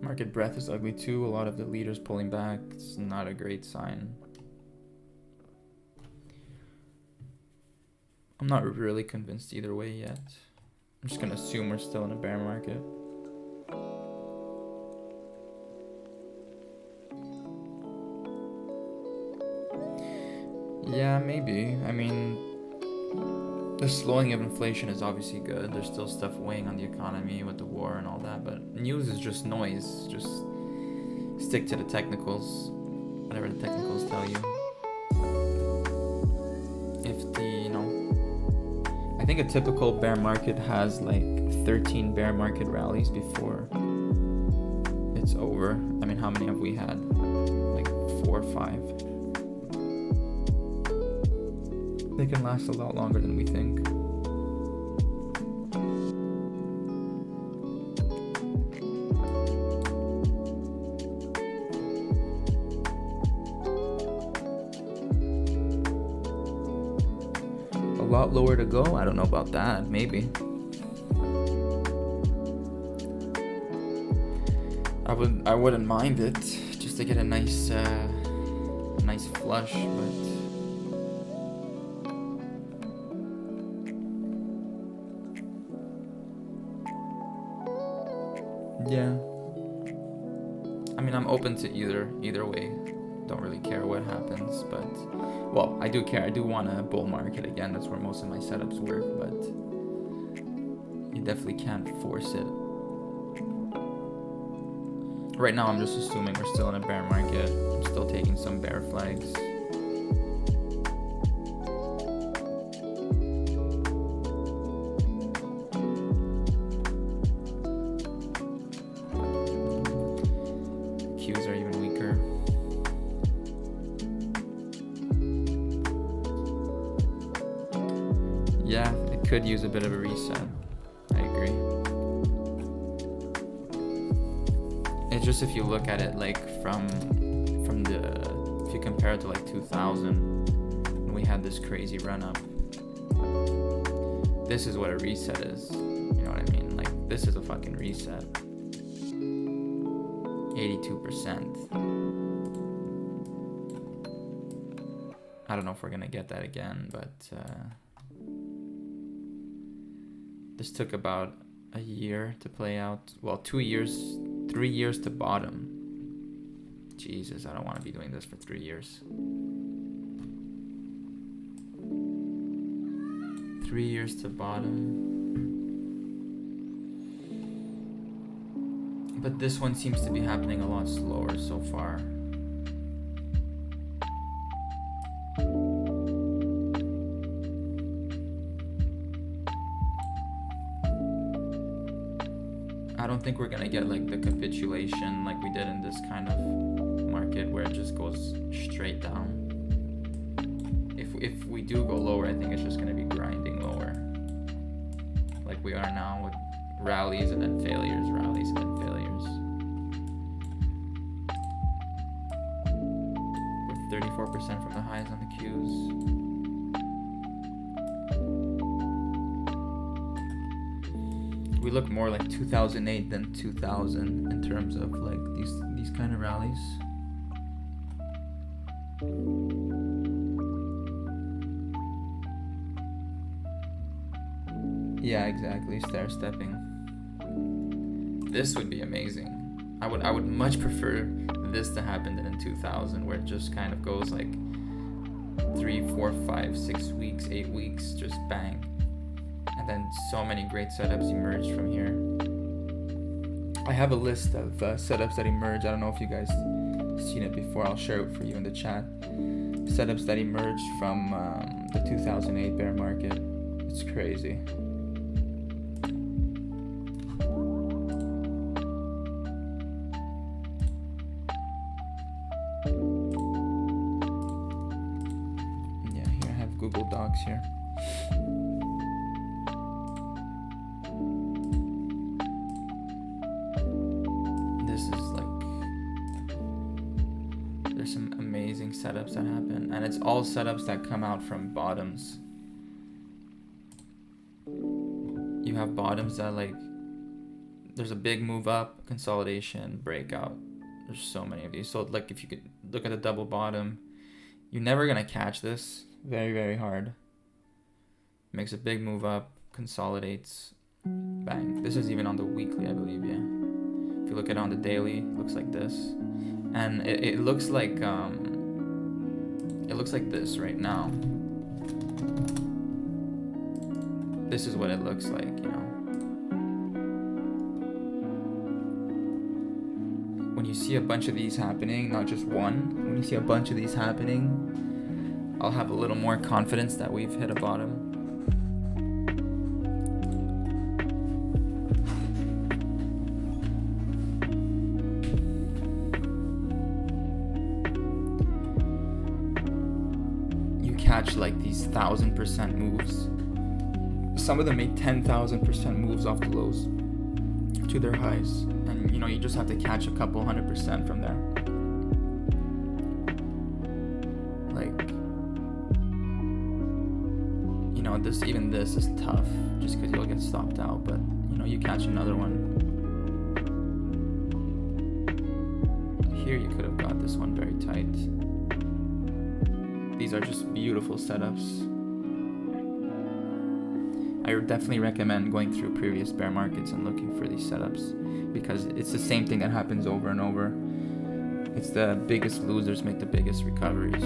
Market breadth is ugly too. A lot of the leaders pulling back. It's not a great sign. I'm not really convinced either way yet. I'm just gonna assume we're still in a bear market. Yeah, maybe. I mean, the slowing of inflation is obviously good. There's still stuff weighing on the economy with the war and all that, but news is just noise. Just stick to the technicals, whatever the technicals tell you. If the, I think a typical bear market has like 13 bear market rallies before it's over. I mean, how many have we had? Like 4 or 5. They can last a lot longer than we think. A lot lower to go? I don't know about that. Maybe. I wouldn't mind it just to get a nice flush, but yeah. I mean, I'm open to either way. Don't really care what happens, but well, I do care. I do want a bull market again. That's where most of my setups work, but you definitely can't force it. Right now, I'm just assuming we're still in a bear market. I'm still taking some bear flags. Qs are even weaker. Yeah, it could use a bit of a reset. I agree. It's just if you look at it like from the, if you compare it to like 2000 when we had this crazy run up, this is what a reset is. You know what I mean? Like, this is a fucking reset. 82%. I don't know if we're gonna get that again, but this took about a year to play out. Well, 2 years, 3 years to bottom. Jesus, I don't want to be doing this for 3 years. 3 years to bottom. But this one seems to be happening a lot slower so far. I don't think we're gonna get like the capitulation like we did in this kind of market where it just goes straight down. If we do go lower, I think it's just gonna be grinding lower, like we are now, with rallies and then failures, rallies and then failures. With 34% from the highs on the Qs. We look more like 2008 than 2000 in terms of like these kind of rallies. Yeah, exactly. Stair stepping. This would be amazing. I would much prefer this to happen than in 2000, where it just kind of goes like 3, 4, 5, 6 weeks, 8 weeks, just bang. And then so many great setups emerge from here. I have a list of setups that emerge. I don't know if you guys seen it before. I'll share it for you in the chat. Setups that emerged from the 2008 bear market. It's crazy. Yeah, here I have Google Docs here. Setups that happen, and it's all setups that come out from bottoms. You have bottoms that like there's a big move up, consolidation, breakout. There's so many of these. So like if you could look at a double bottom, you're never gonna catch this. Very, very hard. Makes a big move up, consolidates, bang. This is even on the weekly, I believe. Yeah, if you look at it on the daily, it looks like this, and it looks like it looks like this right now. This is what it looks like, you know. When you see a bunch of these happening, not just one, when you see a bunch of these happening, I'll have a little more confidence that we've hit a bottom. Catch like these 1000% moves. Some of them made 10,000% moves off the lows to their highs, and you know, you just have to catch a couple 100% from there. Like, you know, this is tough just because you'll get stopped out, but you know, you catch another one. Here you could have got this one very tight. These are just beautiful setups. I would definitely recommend going through previous bear markets and looking for these setups, because it's the same thing that happens over and over. It's the biggest losers make the biggest recoveries.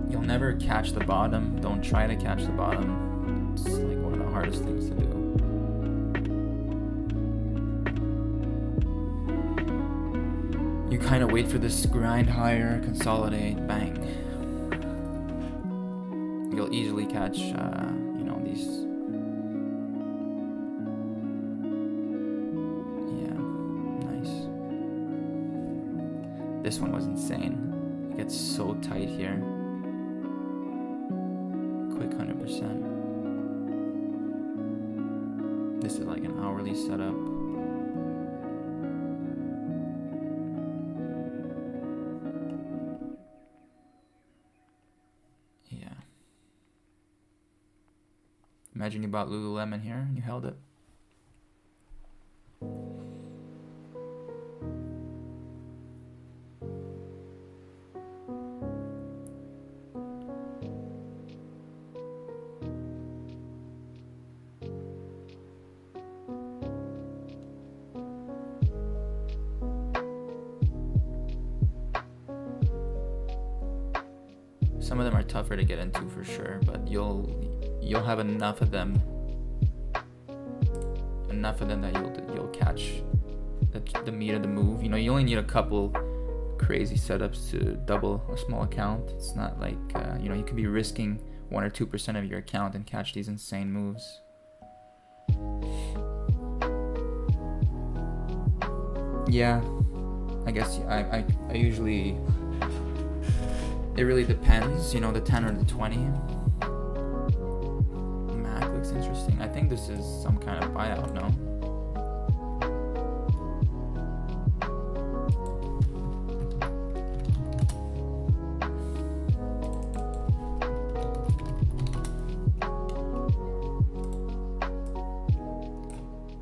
You'll never catch the bottom. Don't try to catch the bottom. It's like one of the hardest things to do. You kind of wait for this grind higher, consolidate, bang. You'll easily catch, you know, these. Yeah, nice. This one was insane. It gets so tight here. Quick 100%. This is like an hourly setup. Imagine you bought Lululemon here and you held it. Some of them are tougher to get into for sure, but you'll have enough of them that you'll catch the meat of the move. You know, you only need a couple crazy setups to double a small account. It's not like you know, you could be risking 1 or 2% of your account and catch these insane moves. Yeah, I guess I usually, it really depends, you know, the 10 or the 20. Mac looks interesting. I think this is some kind of buyout, no?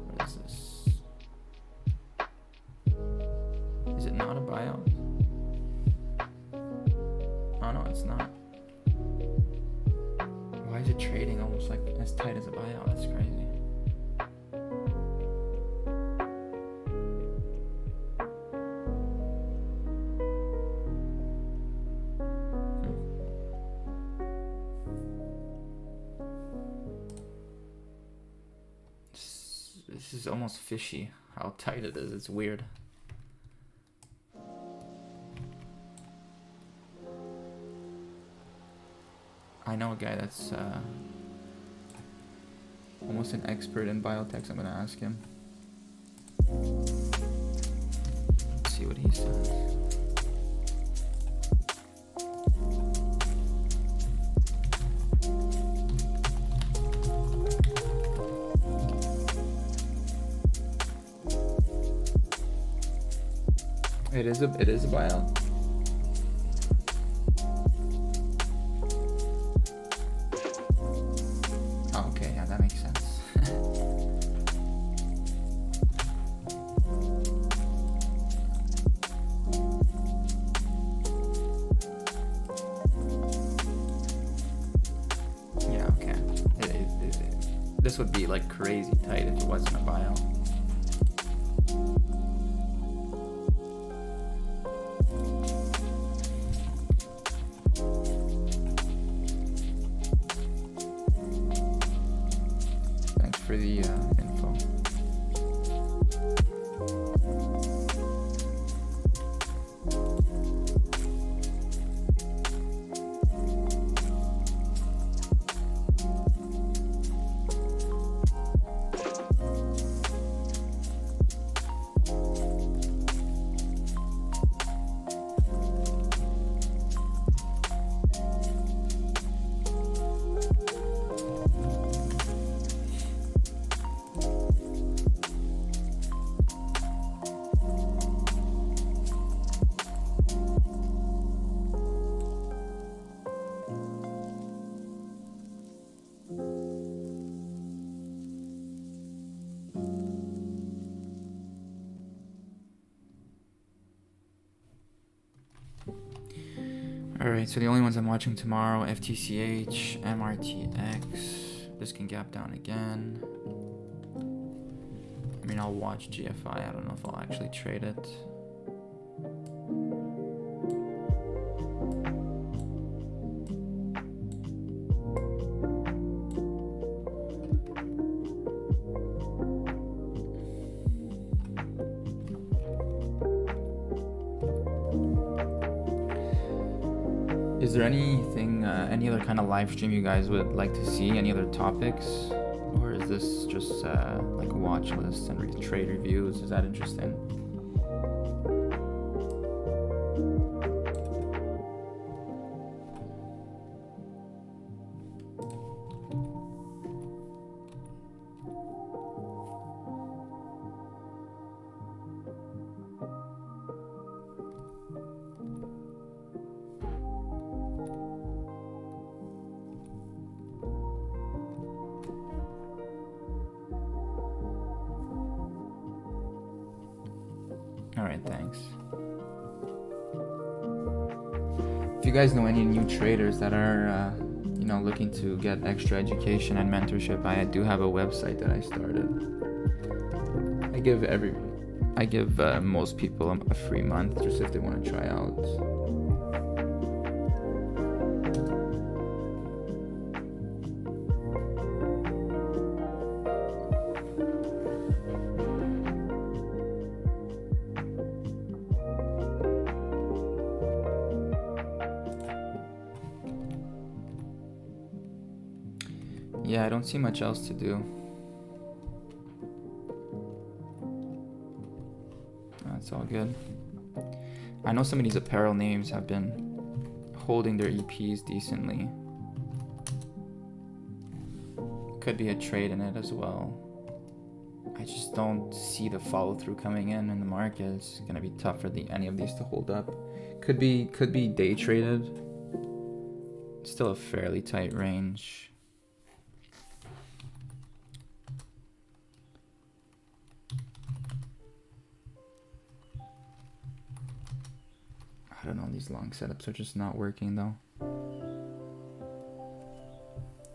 What is this? Is it not a buyout? Oh no, it's not. Why is it trading almost like as tight as a buyout? That's crazy. This is almost fishy how tight it is. It's weird. I know a guy that's almost an expert in biotech, so I'm gonna ask him. Let's see what he says. It is a buyout. This would be like crazy tight if it wasn't a buyout. Thanks for the info. Alright, so the only ones I'm watching tomorrow, FTCH, MRTX. This can gap down again. I mean, I'll watch GFI. I don't know if I'll actually trade it. Is there anything, any other kind of live stream you guys would like to see? Any other topics? Or is this just like a watch list and trade reviews? Is that interesting? Alright, thanks. If you guys know any new traders that are, looking to get extra education and mentorship, I do have a website that I started. I give most people a free month just if they want to try out. Yeah, I don't see much else to do. That's all good. I know some of these apparel names have been holding their EPs decently. Could be a trade in it as well. I just don't see the follow through coming in the market. It's gonna be tough for any of these to hold up. Could be day traded. Still a fairly tight range. I don't know, these long setups are just not working though.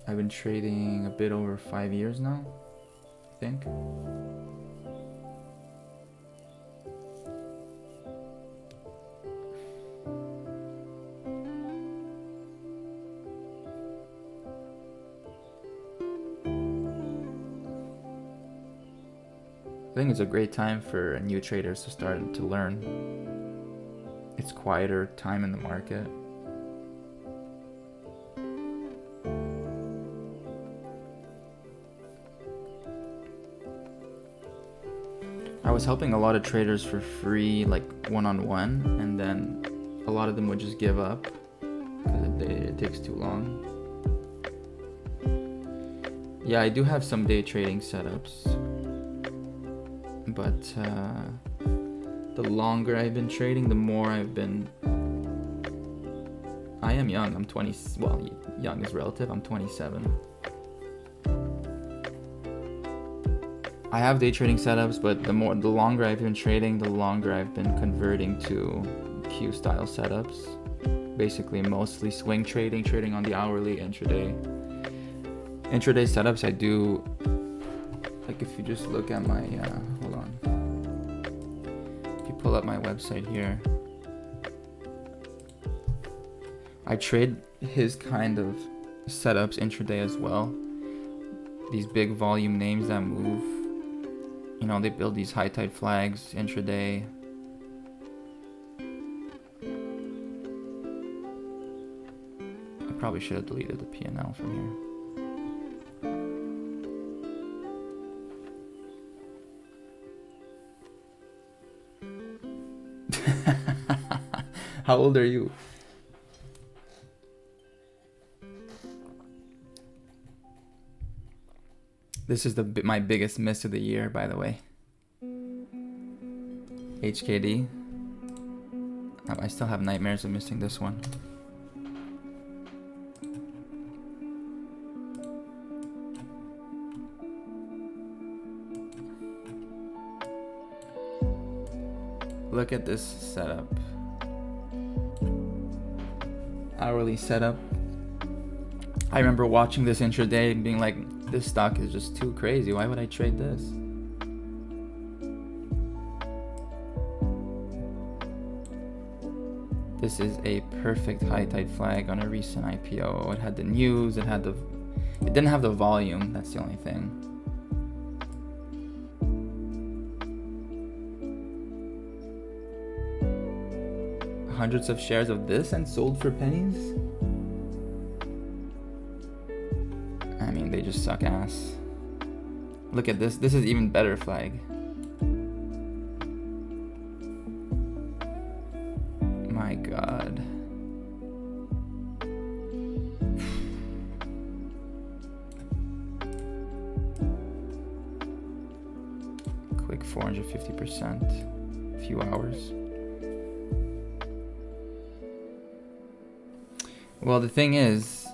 I've been trading a bit over 5 years now, I think. I think it's a great time for new traders to start to learn. It's quieter time in the market. I was helping a lot of traders for free, like one-on-one, and then a lot of them would just give up because it takes too long. Yeah, I do have some day trading setups, but the longer I've been trading, the more I am young. I'm 20. Well, young is relative. I'm 27. I have day trading setups, but the longer I've been trading, the longer I've been converting to Q style setups. Basically, mostly swing trading on the hourly, intraday. Intraday setups I do. Like if you just look at my hold on. Pull up my website here. I trade his kind of setups intraday as well. These big volume names that move. They build these high tide flags intraday. I probably should have deleted the P&L from here. How old are you? This is my biggest miss of the year, by the way. HKD. I still have nightmares of missing this one. Look at this setup. Hourly setup. I remember watching this intraday and being like, this stock is just too crazy. Why would I trade this? This is a perfect high tide flag on a recent IPO. It had the news, it didn't have the volume, that's the only thing. Hundreds of shares of this and sold for pennies? I mean, they just suck ass. Look at this. This is even better flag. My God. Quick 450%. Few hours. Well, the thing is,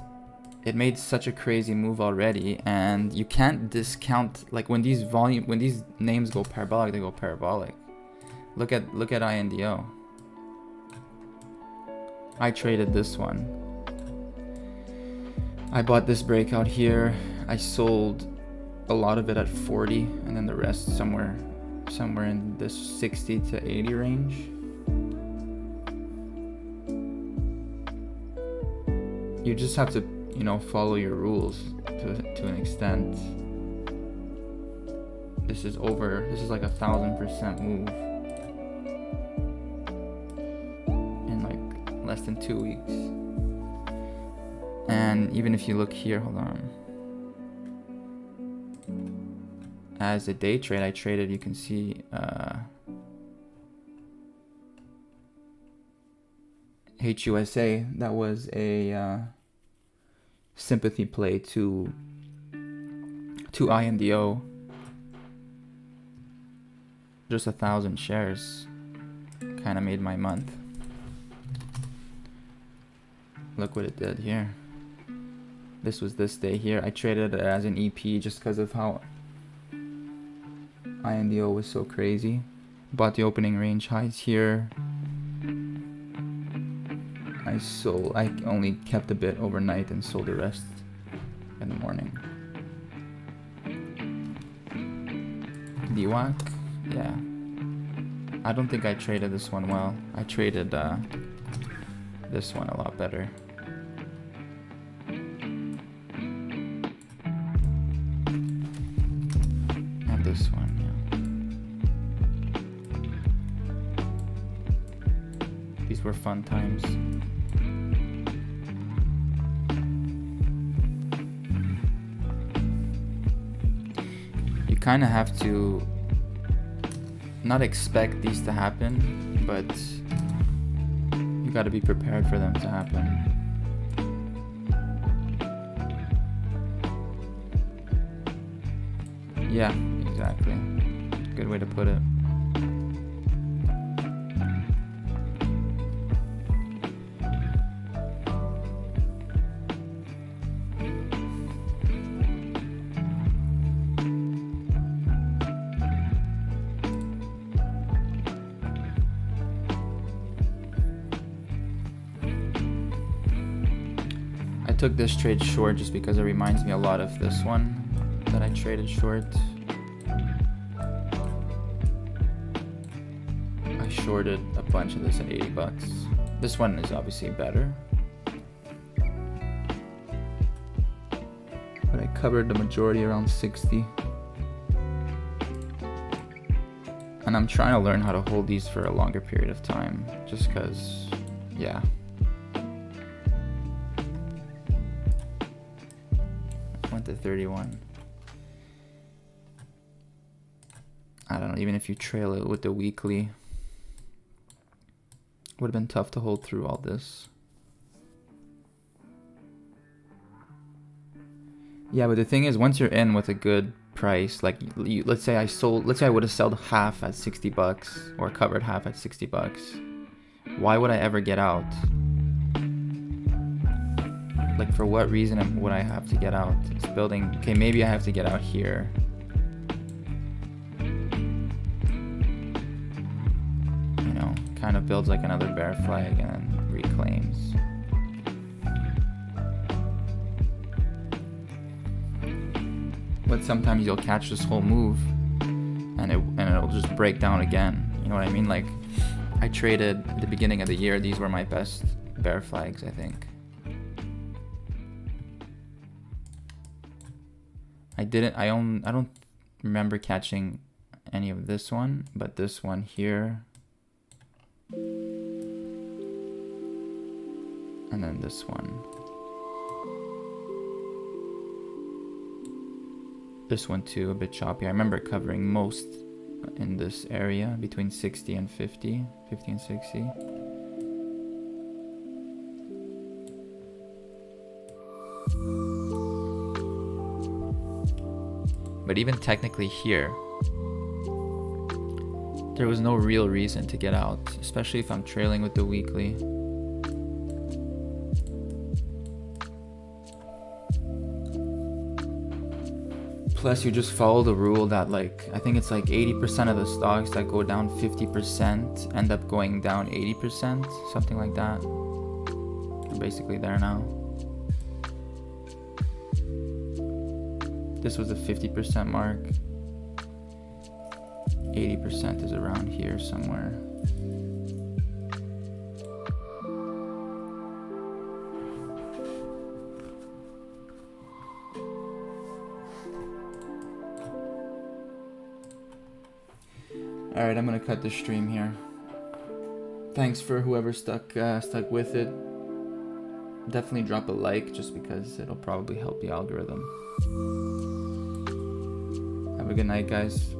it made such a crazy move already, and you can't discount, like when these names go parabolic, they go parabolic. Look at INDO. I traded this one. I bought this breakout here. I sold a lot of it at 40, and then the rest somewhere in this 60 to 80 range. You just have to, follow your rules to an extent. This is like 1,000% move in like less than 2 weeks. And even if you look here, hold on. As a day trade, I traded, you can see HUSA. That was a sympathy play to INDO. Just 1,000 shares kind of made my month. Look what it did here. This was this day here. I traded it as an EP just because of how INDO was so crazy. Bought the opening range highs here. I only kept a bit overnight and sold the rest in the morning. DWAC, yeah. I don't think I traded this one well. I traded this one a lot better. And this one, yeah. These were fun times. You kind of have to not expect these to happen, but you got to be prepared for them to happen. Yeah, exactly. Good way to put it. I took this trade short just because it reminds me a lot of this one that I traded short. I shorted a bunch of this at 80 bucks. This one is obviously better, but I covered the majority around 60. And I'm trying to learn how to hold these for a longer period of time, just because, yeah. Went to 31. I don't know, even if you trail it with the weekly, would have been tough to hold through all this. Yeah, but the thing is, once you're in with a good price, like let's say I would have sold half at 60 bucks or covered half at 60 bucks. Why would I ever get out? Like, for what reason would I have to get out? It's building. Okay, maybe I have to get out here. Kind of builds like another bear flag and then reclaims. But sometimes you'll catch this whole move and it'll just break down again. You know what I mean? Like, I traded at the beginning of the year. These were my best bear flags, I think. I don't remember catching any of this one, but this one here, and then this one. This one too, a bit choppy. I remember covering most in this area between 60 and 50 and 60. But even technically here, there was no real reason to get out, especially if I'm trailing with the weekly. Plus, you just follow the rule that, like, I think it's like 80% of the stocks that go down 50% end up going down 80%, something like that. We're basically there now. This was the 50% mark. 80% is around here somewhere. Alright, I'm gonna cut the stream here. Thanks for whoever stuck with it. Definitely drop a like, just because it'll probably help the algorithm. Have a good night, guys.